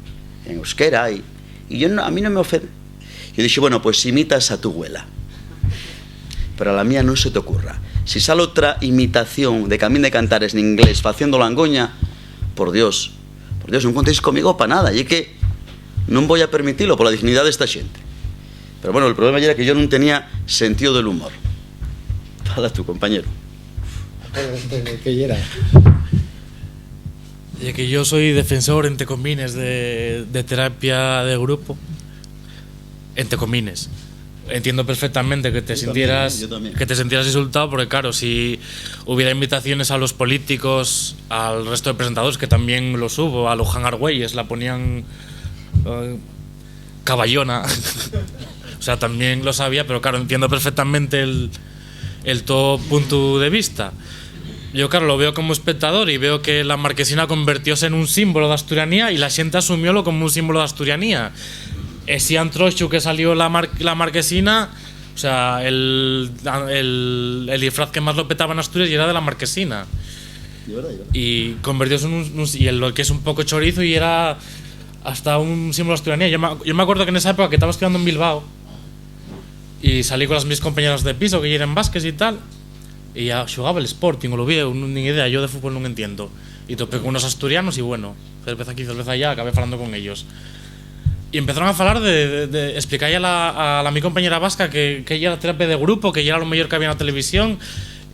euskera, y yo no, a mí no me ofende. Yo dije: bueno, pues imitas a tu abuela, pero a la mía no se te ocurra. Si sale otra imitación de Camín de Cantares en inglés haciendo langoña, por Dios, non contéis conmigo para nada, y es que no voy a permitirlo por la dignidad de esta gente. Pero bueno, el problema era que yo no tenía sentido del humor. Fala tu compañero. ¿Qué era? Y que yo soy defensor, entre comines, de terapia de grupo. Entre comines. Entiendo perfectamente que te sintieras insultado, porque claro, si hubiera invitaciones a los políticos, al resto de presentadores, que también los hubo, a Luján Argüelles la ponían caballona. O sea, también lo sabía, pero claro, entiendo perfectamente el todo punto de vista. Yo, claro, lo veo como espectador y veo que la marquesina convirtióse en un símbolo de asturianía y la xente asumiólo como un símbolo de asturianía. Ese antrocho que salió la marquesina, o sea, el disfraz que más lo petaba en Asturias y era de la marquesina. Y convirtióse en lo que es un poco chorizo, y era hasta un símbolo de asturianía. Yo me acuerdo que en esa época que estaba estudiando en Bilbao y salí con las mis compañeras de piso que eran vasques y tal, y ya jugaba el Sporting, o lo vi, ni idea, yo de fútbol no entiendo, y topé con unos asturianos y bueno, cerveza aquí, cerveza allá, acabé hablando con ellos. Y empezaron a hablar de explicarle a mi compañera vasca que ella era terapia de grupo, que ella era lo mejor que había en la televisión.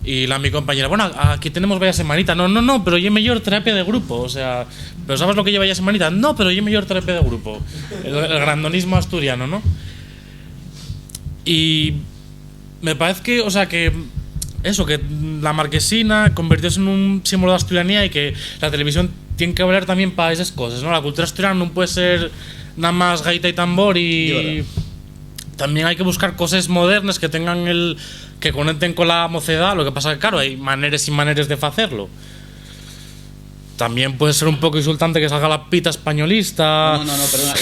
Y mi compañera: bueno, aquí tenemos vaya semanita. No, pero yo mejor terapia de grupo. O sea, ¿pero sabes lo que lleva ya semanita? No, pero yo mejor terapia de grupo. El grandonismo asturiano, ¿no? Y me parece que, o sea, que eso, que la marquesina convirtióse en un símbolo de asturianía y que la televisión tiene que hablar también para esas cosas, ¿no? La cultura asturiana no puede ser nada más gaita y tambor y también hay que buscar cosas modernas que tengan que conecten con la mocedad. Lo que pasa que, claro, hay maneras y maneras de hacerlo. También puede ser un poco insultante que salga la pita españolista. No, perdona,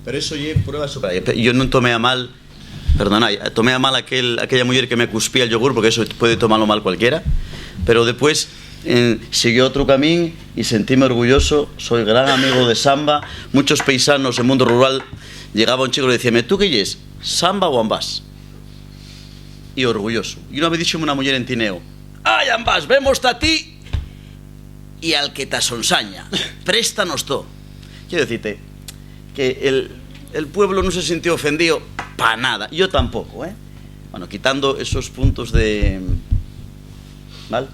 pero eso yo prueba sobre. Yo no tomé a mal, perdona, tomé a mal aquella mujer que me cuspía el yogur, porque eso puede tomarlo mal cualquiera, pero después siguió otro camino y sentíme orgulloso. Soy gran amigo de samba. Muchos paisanos en mundo rural llegaba un chico y le decía: ¿tú qué es? ¿Samba o ambas? Y orgulloso. Y una vez dicho una mujer en Tineo: ¡ay, ambas! Vemos a ti y al que te sonsaña, préstanos todo. Quiero decirte que el pueblo no se sintió ofendido para nada, yo tampoco, ¿eh? Bueno, quitando esos puntos de... ¿vale?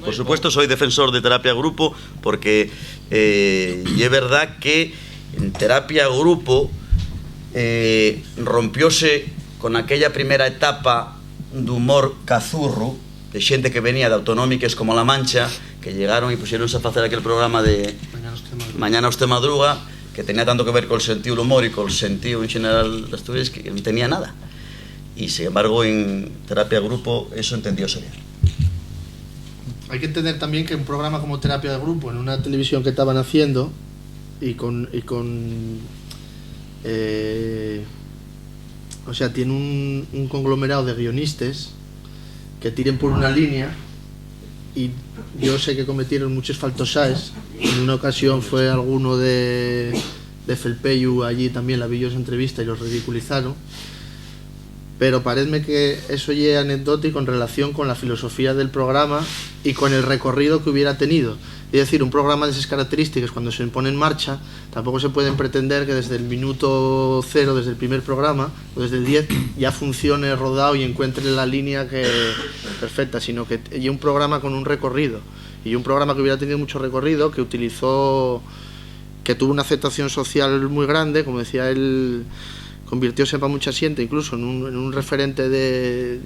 Por supuesto soy defensor de terapia grupo, porque y es verdad que en terapia grupo rompióse con aquella primera etapa de humor cazurro, de xente que venía de autonómicas como La Mancha, que llegaron y pusieronse a hacer aquel programa de Mañana usted madruga, que tenía tanto que ver con el sentido del humor y con el sentido en general de Asturias, que no tenía nada. Y sin embargo en terapia grupo eso entendióse bien. Hay que entender también que un programa como terapia de grupo en una televisión que estaban haciendo y con o sea, tiene un conglomerado de guionistas que tiren por una línea, y yo sé que cometieron muchos faltosaes. En una ocasión fue alguno de Felpeyu allí también, la vi yo esa entrevista y los ridiculizaron, pero paréceme que eso ya es anecdótico en relación con la filosofía del programa y con el recorrido que hubiera tenido. Es decir, un programa de esas características, cuando se pone en marcha, tampoco se pueden pretender que desde el minuto 0, desde el primer programa, o desde el 10, ya funcione rodado y encuentre la línea perfecta, sino que hay un programa con un recorrido, y un programa que hubiera tenido mucho recorrido, que tuvo una aceptación social muy grande, como decía él, convirtióse para mucha gente incluso en un referente de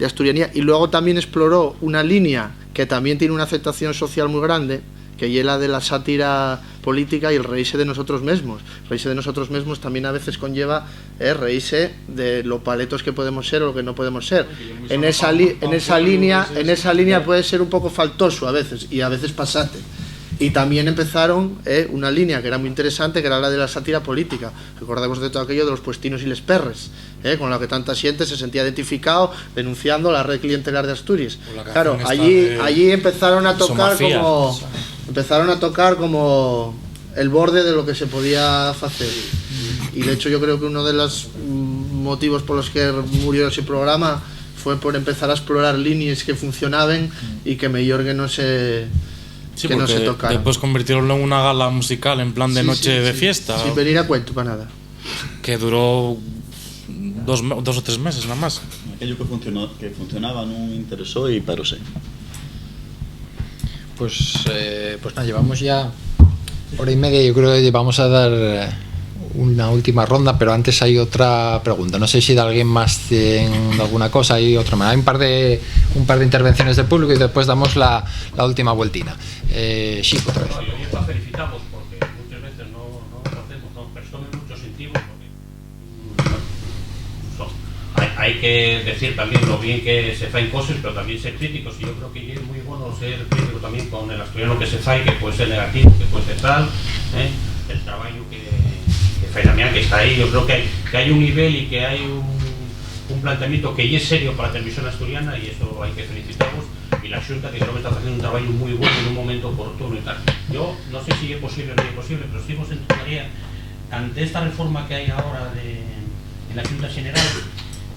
asturianía, y luego también exploró una línea que también tiene una aceptación social muy grande, que es la de la sátira política y el reírse de nosotros mismos. Reírse de nosotros mismos también a veces conlleva reírse de lo paletos que podemos ser o lo que no podemos ser. En esa línea puede ser un poco faltoso a veces, y a veces pasate. Y también empezaron una línea que era muy interesante, que era la de la sátira política. Recordemos de todo aquello de los puestinos y les perres, con la que tanta gente se sentía identificado denunciando la red clientelar de Asturias. Claro, allí empezaron a tocar como el borde de lo que se podía hacer. Y de hecho yo creo que uno de los motivos por los que murió ese programa fue por empezar a explorar líneas que funcionaban y que mejor que no se... Sí, que no se tocara. Después convirtieronlo en una gala musical en plan de noche de fiesta. Sin venir a cuento para nada. Que duró 2 o 3 meses nada más. Aquello que funcionaba no me interesó y paróse. Pues nada, llevamos ya hora y media. Yo creo que vamos a dar una última ronda, pero antes hay otra pregunta. No sé si de alguien más tiene alguna cosa. Hay otra más. Hay un par de intervenciones del público y después damos la última vueltina. Sí, otra vez. Yo felicitamos porque muchas veces no hacemos, pero son muchos incentivos. Hay que decir también lo bien que se fan cosas, pero también ser críticos, y yo creo que es muy bueno ser crítico también con el asturiano que se fai, que puede ser negativo, que puede ser tal, el trabajo que también que está ahí. Yo creo que hay un nivel y que hay un planteamiento que es serio para la televisión asturiana, y eso hay que felicitarlos, y la Xunta, que creo que está haciendo un trabajo muy bueno en un momento oportuno y tal. Yo no sé si es posible o no es posible, pero sí nos entraría ante esta reforma que hay ahora en la Xunta General.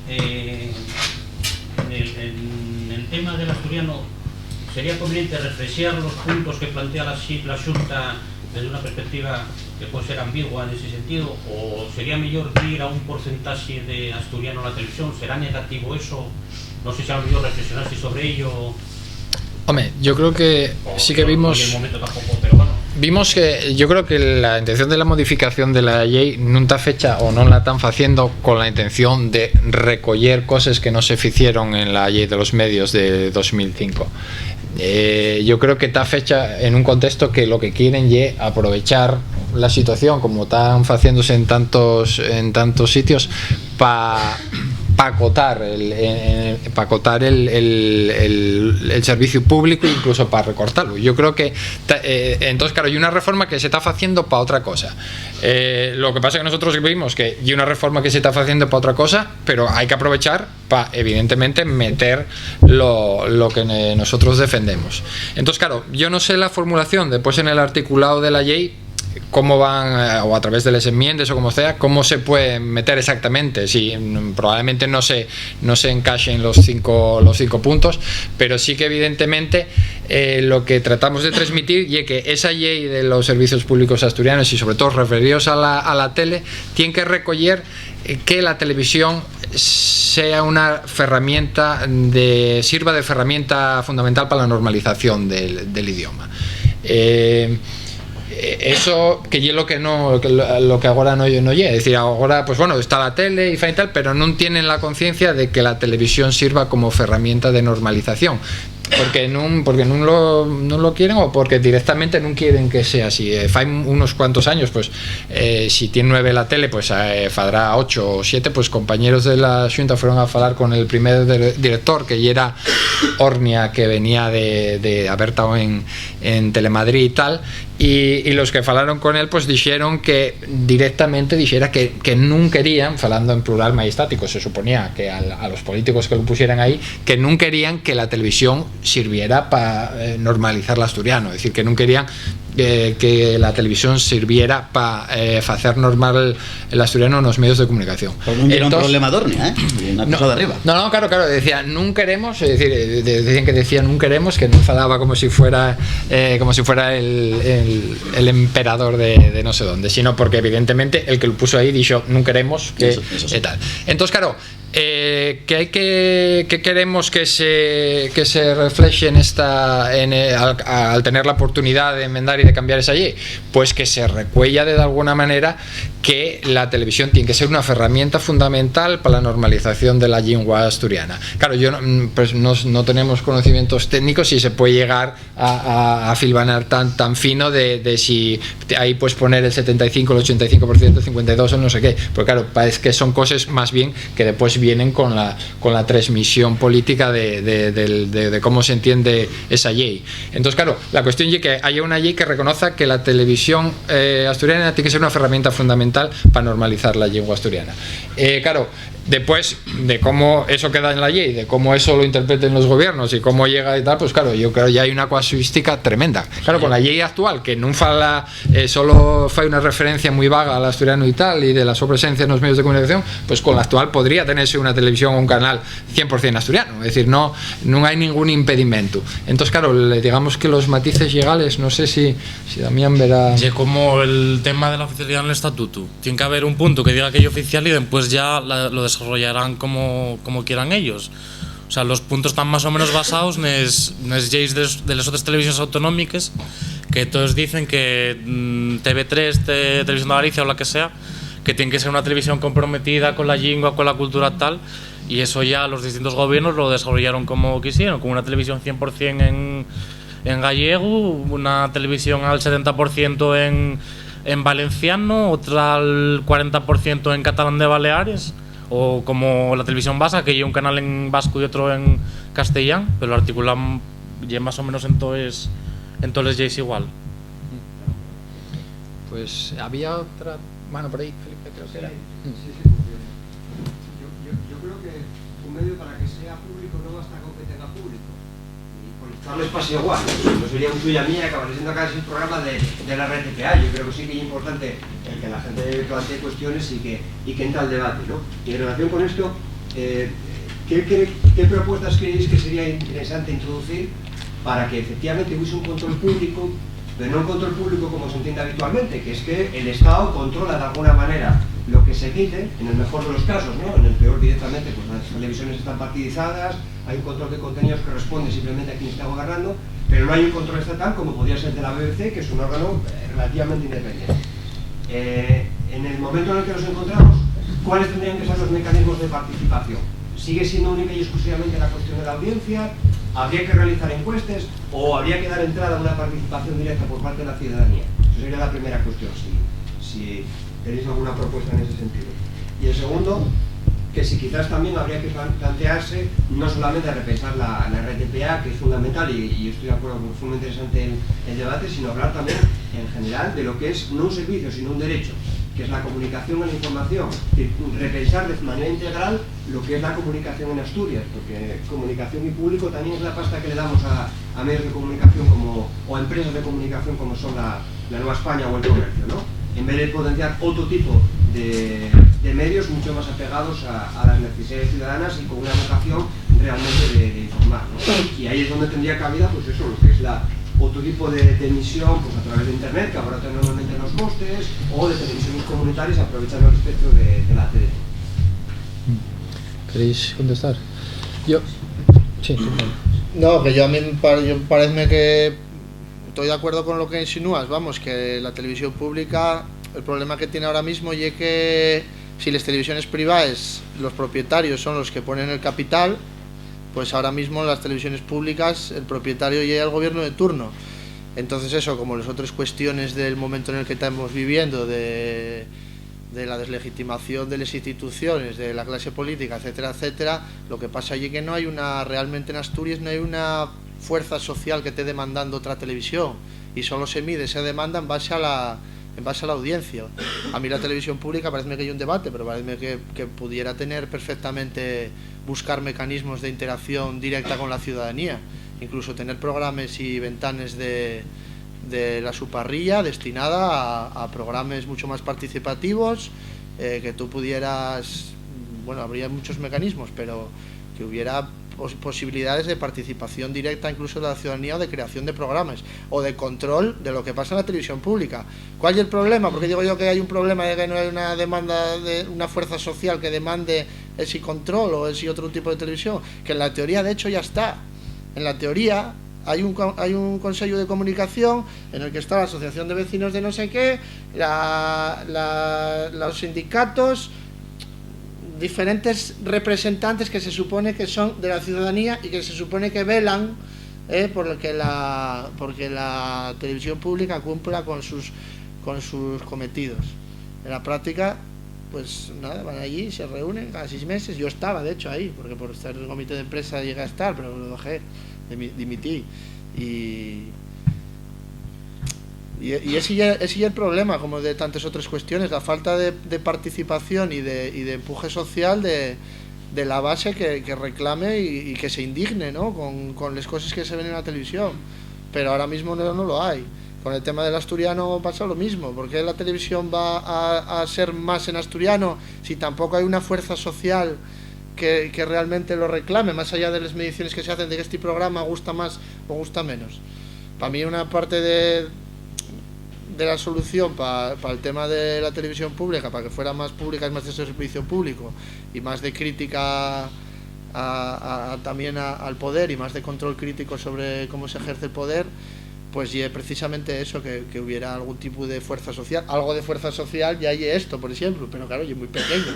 En el tema del asturiano, ¿sería conveniente refrescar los puntos que plantea la Xunta desde una perspectiva que puede ser ambigua en ese sentido? ¿O sería mejor ir a un porcentaje de asturiano a la televisión? ¿Será negativo eso? No sé si será mejor reflexionar sobre ello. Hombre, yo creo que sí que vimos... Vimos que yo creo que la intención de la modificación de la ley no está fecha o no la están haciendo con la intención de recoger cosas que no se hicieron en la ley de los medios de 2005. yo creo que está fecha en un contexto que lo que quieren es aprovechar la situación como están haciéndose en tantos sitios para acotar el servicio público, incluso para recortarlo. Yo creo que entonces, claro, hay una reforma que se está haciendo para otra cosa. Lo que pasa es que nosotros vimos que hay una reforma que se está haciendo para otra cosa, pero hay que aprovechar para, evidentemente, meter lo que nosotros defendemos. Entonces, claro, yo no sé la formulación después en el articulado de la ley, cómo van, o a través de las enmiendas o como sea, cómo se puede meter exactamente. Sí, probablemente no se encajen los cinco puntos, pero sí que evidentemente lo que tratamos de transmitir es que esa ley de los servicios públicos asturianos, y sobre todo referidos a la tele, tiene que recoger que la televisión sea una herramienta sirva de herramienta fundamental para la normalización del idioma. Eso que es lo que ahora no es decir, ahora pues bueno, está la tele y tal, pero no tienen la conciencia de que la televisión sirva como herramienta de normalización, porque no lo quieren, o porque directamente no quieren que sea así. Hay unos cuantos años, pues si tiene 9 la tele, pues fará 8 o 7, pues compañeros de la Xunta fueron a hablar con el primer director, que era Ornia, que venía de haber estado en Telemadrid y tal, y los que hablaron con él pues dijeron que directamente que no querían, hablando en plural majestático, se suponía que a los políticos que lo pusieran ahí, que no querían que la televisión sirviera para normalizar el asturiano, es decir, que no querían que la televisión sirviera para hacer normal el asturiano en los medios de comunicación. Pues no era un problema de Ornia, una cosa de arriba. No, claro, decía, no queremos, es decir, decían no queremos, que no falaba como si fuera el emperador de no sé dónde, sino porque evidentemente el que lo puso ahí dijo no queremos que eso sí. tal. Entonces, claro, que queremos que se refleje al tener la oportunidad de enmendar y de cambiar esa ley, pues que se recuella de alguna manera que la televisión tiene que ser una herramienta fundamental para la normalización de la lengua asturiana. Claro, pues no tenemos conocimientos técnicos y se puede llegar a filbanar tan fino de si ahí puedes poner el 75, el 85%, el 52% o no sé qué, porque claro, es que son cosas más bien que después vienen con la transmisión política de cómo se entiende esa ley. Entonces, claro, la cuestión es que haya una ley que reconozca que la televisión asturiana tiene que ser una herramienta fundamental para normalizar la lengua asturiana. Claro, después de cómo eso queda en la ley, de cómo eso lo interpreten los gobiernos y cómo llega y tal, pues claro, yo creo que ya hay una casuística tremenda. Claro, con la ley actual, que no solo fue una referencia muy vaga al asturiano y tal, y de la su presencia en los medios de comunicación, pues con la actual podría tenerse una televisión o un canal 100% asturiano, es decir, no hay ningún impedimento. Entonces, claro, digamos que los matices legales, no sé si Damián verá... Sí, como el tema de la oficialidad en el estatuto, tiene que haber un punto que diga que es oficial y después ya lo desarrollarán como quieran ellos. O sea, los puntos están más o menos basados en las leyes de las otras televisiones autonómicas, que todos dicen que TV3, Televisión de Galicia o la que sea, que tiene que ser una televisión comprometida con la lengua, con la cultura tal, y eso ya los distintos gobiernos lo desarrollaron como quisieron, con una televisión 100% en gallego, una televisión al 70% en valenciano, otra al 40% en catalán de Baleares, o como la televisión vasca, que hay un canal en vasco y otro en castellán, pero lo articulan ya más o menos en todas las leyes igual. Pues había otra mano por ahí, Felipe, creo que era. Sí. Yo creo que un medio para que sea público no basta con que tenga público. Y con los cables pasa igual, no sería un tuya mía que acabaré siendo casi un programa de la RTPA. Yo creo que sí que es importante que la gente plantee cuestiones y que entre al debate, ¿no? Y en relación con esto, ¿qué propuestas creéis que sería interesante introducir para que efectivamente hubiese un control público, pero no un control público como se entiende habitualmente, que es que el Estado controla de alguna manera lo que se emite, en el mejor de los casos, ¿no? En el peor directamente, pues las televisiones están partidizadas, hay un control de contenidos que responde simplemente a quien está gobernando, pero no hay un control estatal como podría ser de la BBC, que es un órgano relativamente independiente. En el momento en el que nos encontramos, ¿cuáles tendrían que ser los mecanismos de participación? ¿Sigue siendo única y exclusivamente la cuestión de la audiencia? ¿habría que realizar encuestas o habría que dar entrada a una participación directa por parte de la ciudadanía? Esa sería la primera cuestión, si tenéis alguna propuesta en ese sentido. Y el segundo, que si quizás también habría que plantearse no solamente repensar la RTPA, que es fundamental, y estoy de acuerdo que fue muy interesante el debate, sino hablar también en general de lo que es no un servicio, sino un derecho, que es la comunicación y la información. Es decir, repensar de manera integral lo que es la comunicación en Asturias, porque comunicación y público también es la pasta que le damos a medios de comunicación o a empresas de comunicación como son la Nueva España o el Comercio, ¿no? En vez de potenciar otro tipo de medios mucho más apegados a las necesidades ciudadanas y con una vocación realmente de informar, ¿no? Y ahí es donde tendría cabida, pues eso, lo que es otro tipo de emisión, pues a través de internet, que abarata normalmente los costes, o de televisiones comunitarias aprovechando el espectro de la TDT. ¿Queréis contestar? Yo. Sí. No, que yo a mí parece que estoy de acuerdo con lo que insinúas, vamos, que la televisión pública, el problema que tiene ahora mismo es que si las televisiones privadas, los propietarios son los que ponen el capital, pues ahora mismo las televisiones públicas, el propietario ya es el gobierno de turno. Entonces eso, como las otras cuestiones del momento en el que estamos viviendo, de la deslegitimación de las instituciones, de la clase política, etcétera, etcétera, lo que pasa allí es que no hay realmente en Asturias no hay una fuerza social que esté demandando otra televisión, y solo se mide esa demanda en base a la audiencia. A mí la televisión pública parece que hay un debate, pero parece que pudiera tener perfectamente, buscar mecanismos de interacción directa con la ciudadanía, incluso tener programas y ventanas de la suparrilla destinada a programas mucho más participativos, que tú pudieras, bueno, habría muchos mecanismos, pero que hubiera posibilidades de participación directa incluso de la ciudadanía, o de creación de programas o de control de lo que pasa en la televisión pública. ¿Cuál es el problema? Porque digo yo que hay un problema de que no hay una demanda de una fuerza social que demande ese control o ese otro tipo de televisión, que en la teoría de hecho ya está. En la teoría hay un consejo de comunicación en el que está la asociación de vecinos de no sé qué, los sindicatos, diferentes representantes que se supone que son de la ciudadanía y que se supone que velan porque la televisión pública cumpla con sus cometidos. En la práctica, pues nada, van allí, se reúnen cada 6 meses. Yo estaba, de hecho, ahí, porque por estar en el comité de empresa llegué a estar, pero lo dejé, dimití. Y ese ya es el problema, como de tantas otras cuestiones, la falta de participación y de empuje social de la base que reclame y que se indigne, ¿no?, con las cosas que se ven en la televisión. Pero ahora mismo no lo hay. Con el tema del asturiano pasa lo mismo. ¿Por qué la televisión va a ser más en asturiano si tampoco hay una fuerza social que realmente lo reclame, más allá de las mediciones que se hacen de que este programa gusta más o gusta menos? Para mí una parte de la solución para el tema de la televisión pública, para que fuera más pública, es más de servicio público y más de crítica también al poder, y más de control crítico sobre cómo se ejerce el poder, pues y precisamente eso, que hubiera algún tipo de fuerza social. Algo de fuerza social ya hay esto, por ejemplo, pero claro, y muy pequeño.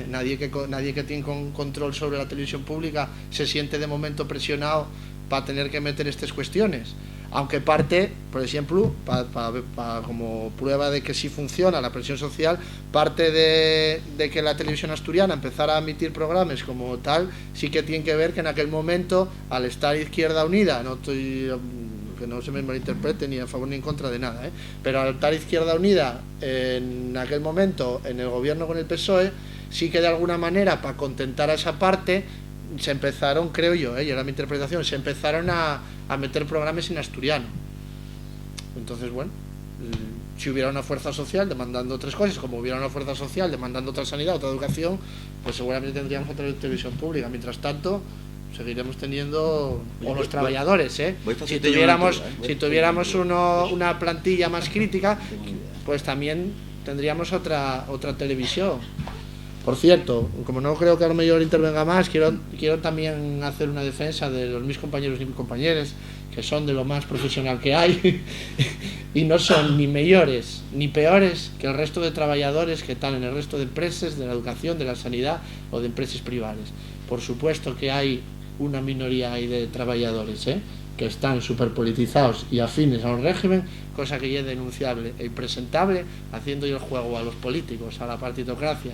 Nadie que tiene control sobre la televisión pública se siente de momento presionado para tener que meter estas cuestiones. Aunque parte, por ejemplo, como prueba de que sí funciona la presión social, parte de que la televisión asturiana empezara a emitir programas como tal, sí que tiene que ver que en aquel momento, al estar Izquierda Unida, que no se me malinterprete ni a favor ni en contra de nada, pero al estar Izquierda Unida en aquel momento en el gobierno con el PSOE, sí que de alguna manera, para contentar a esa parte, se empezaron, creo yo, y era mi interpretación, se empezaron a meter programas en asturiano. Entonces, bueno, si hubiera una fuerza social demandando otras cosas, como hubiera una fuerza social demandando otra sanidad, otra educación, pues seguramente tendríamos otra televisión pública. Mientras tanto, seguiremos teniendo, o los trabajadores, si tuviéramos una plantilla más crítica, pues también tendríamos otra televisión. Por cierto, como no creo que a lo mejor intervenga más, quiero también hacer una defensa de mis compañeros y mis compañeras, que son de lo más profesional que hay y no son ni mejores ni peores que el resto de trabajadores que están en el resto de empresas de la educación, de la sanidad o de empresas privadas. Por supuesto que hay una minoría ahí de trabajadores, que están superpolitizados y afines a un régimen, cosa que ya es denunciable e impresentable, haciendo el juego a los políticos, a la partitocracia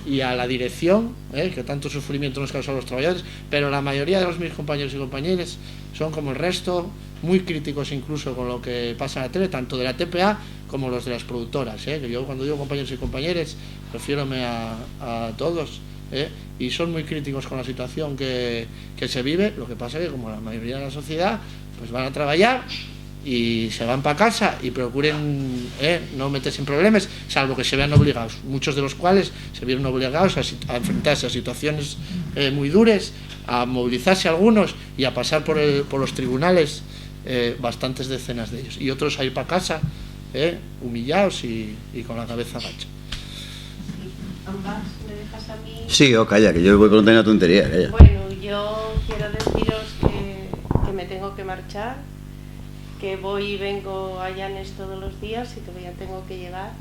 y a la dirección, que tanto sufrimiento nos causa a los trabajadores, pero la mayoría de mis compañeros y compañeras son como el resto, muy críticos incluso con lo que pasa en la tele, tanto de la TPA como los de las productoras, que yo cuando digo compañeros y compañeras refiérome a todos, y son muy críticos con la situación que se vive. Lo que pasa es que como la mayoría de la sociedad pues van a trabajar y se van para casa y procuren no meterse en problemas, salvo que se vean obligados, muchos de los cuales se vieron obligados a enfrentarse a situaciones muy duras, a movilizarse algunos y a pasar por los tribunales, bastantes decenas de ellos, y otros a ir para casa humillados y con la cabeza agacha. Ambas, ¿me dejas a mí? Sí, calla, que yo voy con una tontería, calla. Bueno, yo quiero deciros que me tengo que marchar, que voy y vengo a Llanes todos los días y todavía tengo que llegar,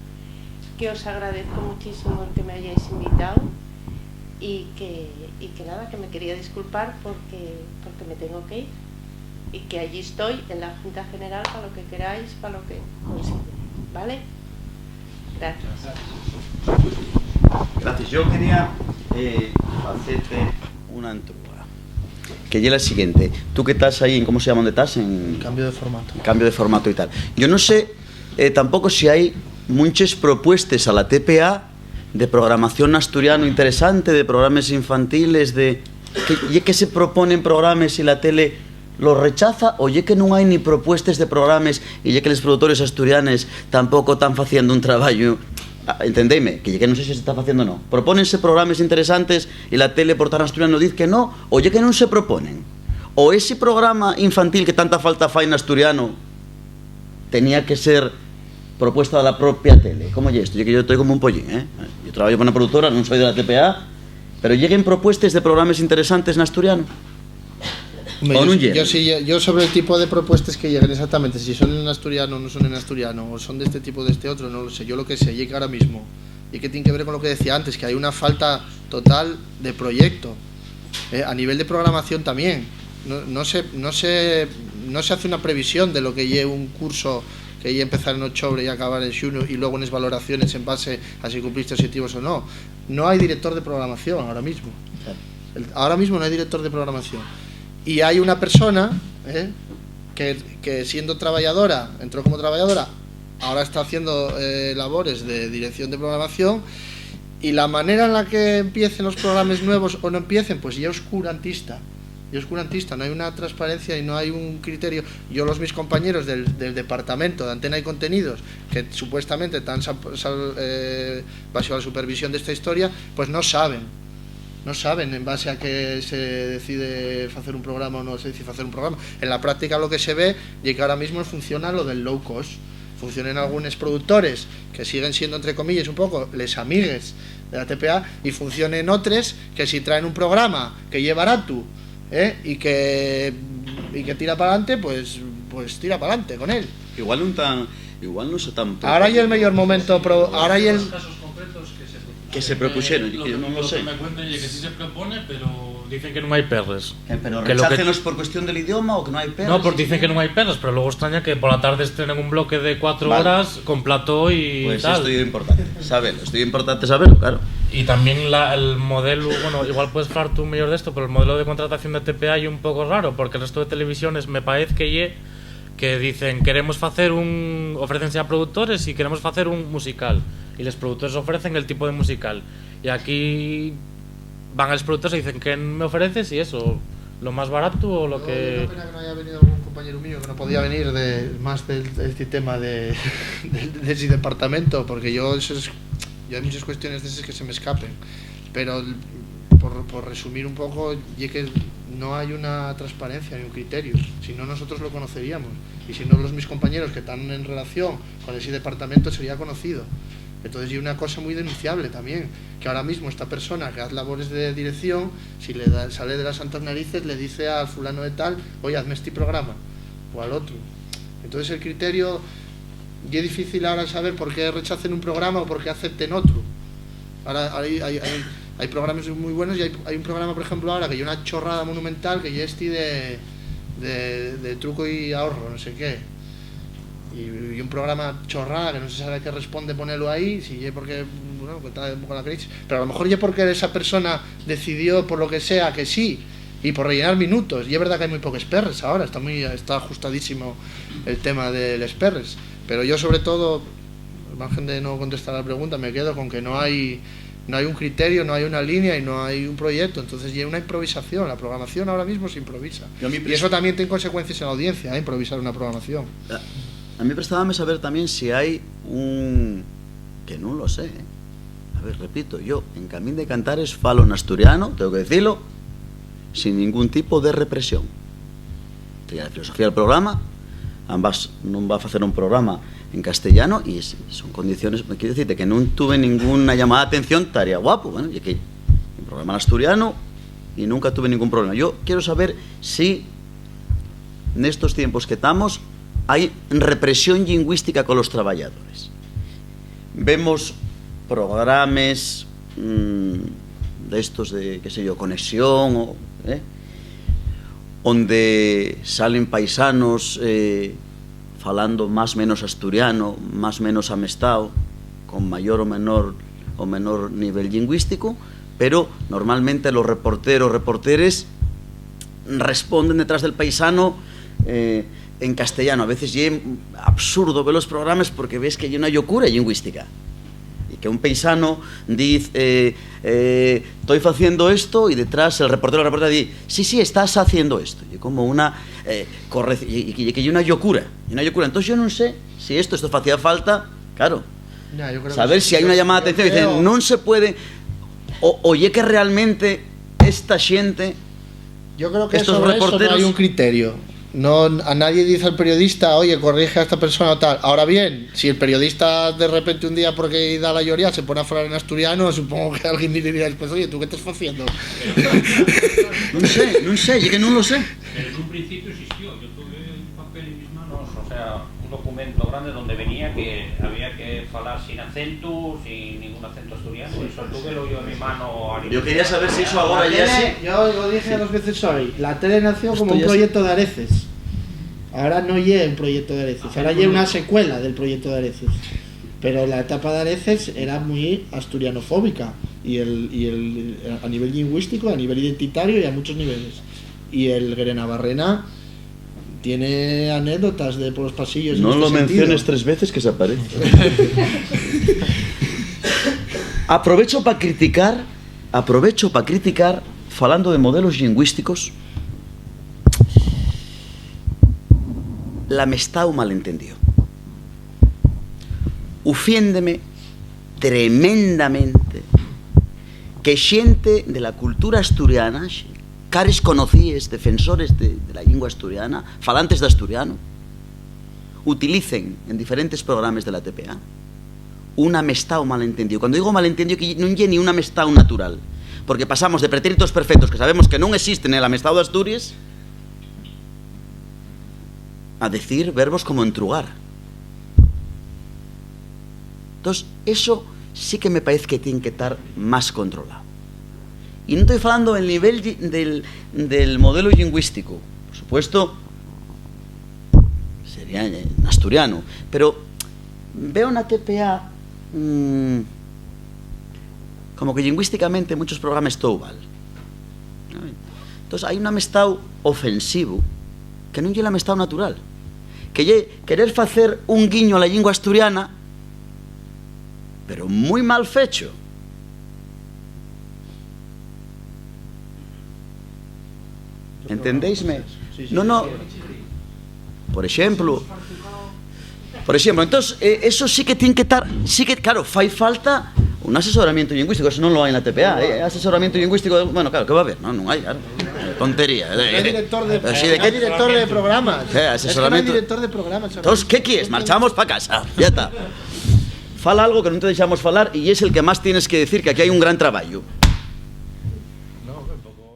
que os agradezco muchísimo el que me hayáis invitado y que nada, que me quería disculpar porque me tengo que ir y que allí estoy en la Junta General para lo que queráis, para lo que consideréis, ¿vale? Gracias. Gracias. Yo quería hacerte una entrada, que ya es la siguiente. Tú que estás ahí, ¿cómo se llama? ¿Dónde estás? En Cambio de formato. Cambio de formato y tal. Yo no sé tampoco si hay muchas propuestas a la TPA de programación asturiano interesante, de programas infantiles, que se proponen programas y la tele los rechaza, o que no hay ni propuestas de programas y que los productores asturianos tampoco están haciendo un trabajo. Entendéme, que no sé si se está haciendo o no. Propónense programas interesantes y la tele por tan asturiano dice que no, o que no se proponen. O ese programa infantil que tanta falta fai en asturiano tenía que ser propuesta de la propia tele. ¿Cómo es esto? Que yo estoy como un pollín, Yo trabajo para una productora, no soy de la TPA, pero lleguen propuestas de programas interesantes en asturiano. Yo sobre el tipo de propuestas que lleguen exactamente, si son en asturiano o no son en asturiano, o son de este tipo o de este otro, no lo sé. Yo lo que sé, y que ahora mismo, y que tiene que ver con lo que decía antes, que hay una falta total de proyecto, a nivel de programación también. No se hace una previsión de lo que lleve un curso que ya empezar en octubre y acabar en junio, y luego unas valoraciones en base a si cumpliste objetivos o no. No hay director de programación ahora mismo. Ahora mismo no hay director de programación. Y hay una persona que siendo trabajadora, entró como trabajadora, ahora está haciendo labores de dirección de programación, y la manera en la que empiecen los programas nuevos o no empiecen, pues ya oscurantista. No hay una transparencia y no hay un criterio. Mis compañeros del departamento de Antena y Contenidos, que supuestamente están bajo la supervisión de esta historia, pues no saben en base a que se decide hacer un programa o no se decide hacer un programa. En la práctica lo que se ve es que ahora mismo funciona lo del low cost. Funcionan algunos productores que siguen siendo, entre comillas, un poco les amigues de la TPA, y funcionen otros que si traen un programa que lleva barato y que tira para adelante, pues tira para adelante con él. Igual no se tan... Ahora hay el mejor momento, ahora hay el... que se propusieron, y que yo no lo sé. Me cuentan que sí se propone, pero dicen que no hay perres. Pero rechácenos por cuestión del idioma o que no hay perres. No, porque dicen que no hay perres, pero luego extraña que por la tarde estén en un bloque de 4 horas con plató y pues tal. Pues esto es importante saberlo, claro. Y también el modelo, bueno, igual puedes hablar tú mejor de esto, pero el modelo de contratación de TPA es un poco raro, porque el resto de televisiones me parece que dicen queremos ofrecense a productores y queremos hacer un musical, y los productores ofrecen el tipo de musical, y aquí van a los productores y dicen ¿qué me ofreces? Y eso, lo más barato o lo que... Es una pena que no haya venido algún compañero mío que no podía venir más del tema de ese departamento, porque yo hay muchas cuestiones de esas que se me escapen, pero por resumir un poco, y que no hay una transparencia ni un criterio, si no nosotros lo conoceríamos, y si no mis compañeros que están en relación con ese departamento sería conocido. Entonces hay una cosa muy denunciable también, que ahora mismo esta persona que hace labores de dirección, si sale de las santas narices, le dice al fulano de tal, oye, hazme este programa, o al otro. Entonces el criterio, y es difícil ahora saber por qué rechacen un programa o por qué acepten otro. Ahora Hay programas muy buenos y hay un programa, por ejemplo, ahora que hay una chorrada monumental que ya es de truco y ahorro, no sé qué. Y un programa chorrada que no se sabe qué responde ponerlo ahí, si es porque, bueno, que está un poco la crisis, pero a lo mejor ya porque esa persona decidió por lo que sea que sí, y por rellenar minutos. Y es verdad que hay muy pocos perres ahora, está ajustadísimo el tema de los perres, pero yo sobre todo, al margen de no contestar a la pregunta, me quedo con que no hay un criterio, no hay una línea y no hay un proyecto. Entonces ya hay una improvisación. La programación ahora mismo se improvisa, y eso también tiene consecuencias en la audiencia, improvisar una programación. A mí prestábame saber también si hay un... que no lo sé, A ver, repito, yo en Camín de Cantares falo en asturiano, tengo que decirlo, sin ningún tipo de represión. La filosofía del programa, ambas non va a facer un programa en castellano e son condiciones, me quiero decirte que non tuve ninguna llamada de atención, estaría guapo, bueno, y que un programa en asturiano y nunca tuve ningún problema. Yo quiero saber si nestos tiempos que estamos hai represión lingüística con los traballadores. Vemos programas de estos de, qué sé yo, conexión, onde salen paisanos falando más o menos asturiano, más o menos amestado, con mayor o menor nivel lingüístico, pero normalmente los reporteres responden detrás del paisano en castellano. A veces es absurdo ver los programas porque ves que hay una locura lingüística y que un paisano dice estoy haciendo esto, y detrás el reportero dice sí, estás haciendo esto, y como una corrección, y que hay una locura. Entonces yo no sé si esto hacía falta, claro, ya, yo creo saber si hay una llamada de atención y dicen, no se puede, oye, que realmente esta gente, yo creo que estos sobre reporteros, eso no hay un criterio. No, a nadie dice al periodista, oye, corrige a esta persona o tal. Ahora bien, si el periodista de repente un día, porque da la lloría, se pone a hablar en asturiano, supongo que alguien diría después, oye, ¿tú qué estás haciendo? No sé, yo que no lo sé. Pero en un principio existió. Yo tuve un papel en mis manos, o sea, un documento grande donde venía que había que hablar sin acento, sin ningún acento asturiano. Eso tuve lo yo en mi mano. Yo quería saber si eso ahora ya sí. Yo lo dije 2 veces hoy. La tele nació como un proyecto de Areces. Ahora no lleva un proyecto de Areces, ahora lleva una secuela del proyecto de Areces. Pero la etapa de Areces era muy asturianofóbica y a nivel lingüístico, a nivel identitario y a muchos niveles. Y el Guerenabarrena tiene anécdotas de por los pasillos. No en lo este menciones sentido. 3 veces que se aparece. Aprovecho para criticar, falando de modelos lingüísticos, la amistad malentendido. Ufiéndeme tremendamente que xente de la cultura asturiana, cares conocíes, defensores de la lingua asturiana, falantes de asturiano, utilicen en diferentes programas de la TPA un amistad malentendido. Cuando digo malentendido, que non é ni un amistad natural, porque pasamos de pretéritos perfectos que sabemos que non existen en el amistad de Asturias a decir verbos como entrugar. Entonces, eso sí que me parece que tiene que estar más controlado. Y no estoy hablando del nivel del modelo lingüístico, por supuesto, sería en asturiano, pero veo una TPA como que lingüísticamente muchos programas todo mal. Entonces, hay un amistad ofensivo que non é la amistad natural, que é querer facer un guiño a la lingua asturiana, pero moi mal fecho. Entendéisme? No. Por exemplo, entonces, eso sí que tiene que estar, sí que, claro, fai falta un asesoramiento lingüístico, eso non lo hai na TPA, asesoramiento lingüístico, bueno, claro, que va a haber, non hai, claro. Tontería. Es director de programas. Asesoramiento. Es director de programas. Entonces, ¿qué quieres? Marchamos para casa. Ya está. Fala algo que no te dejamos falar y es el que más tienes que decir, que aquí hay un gran trabajo. No, un poco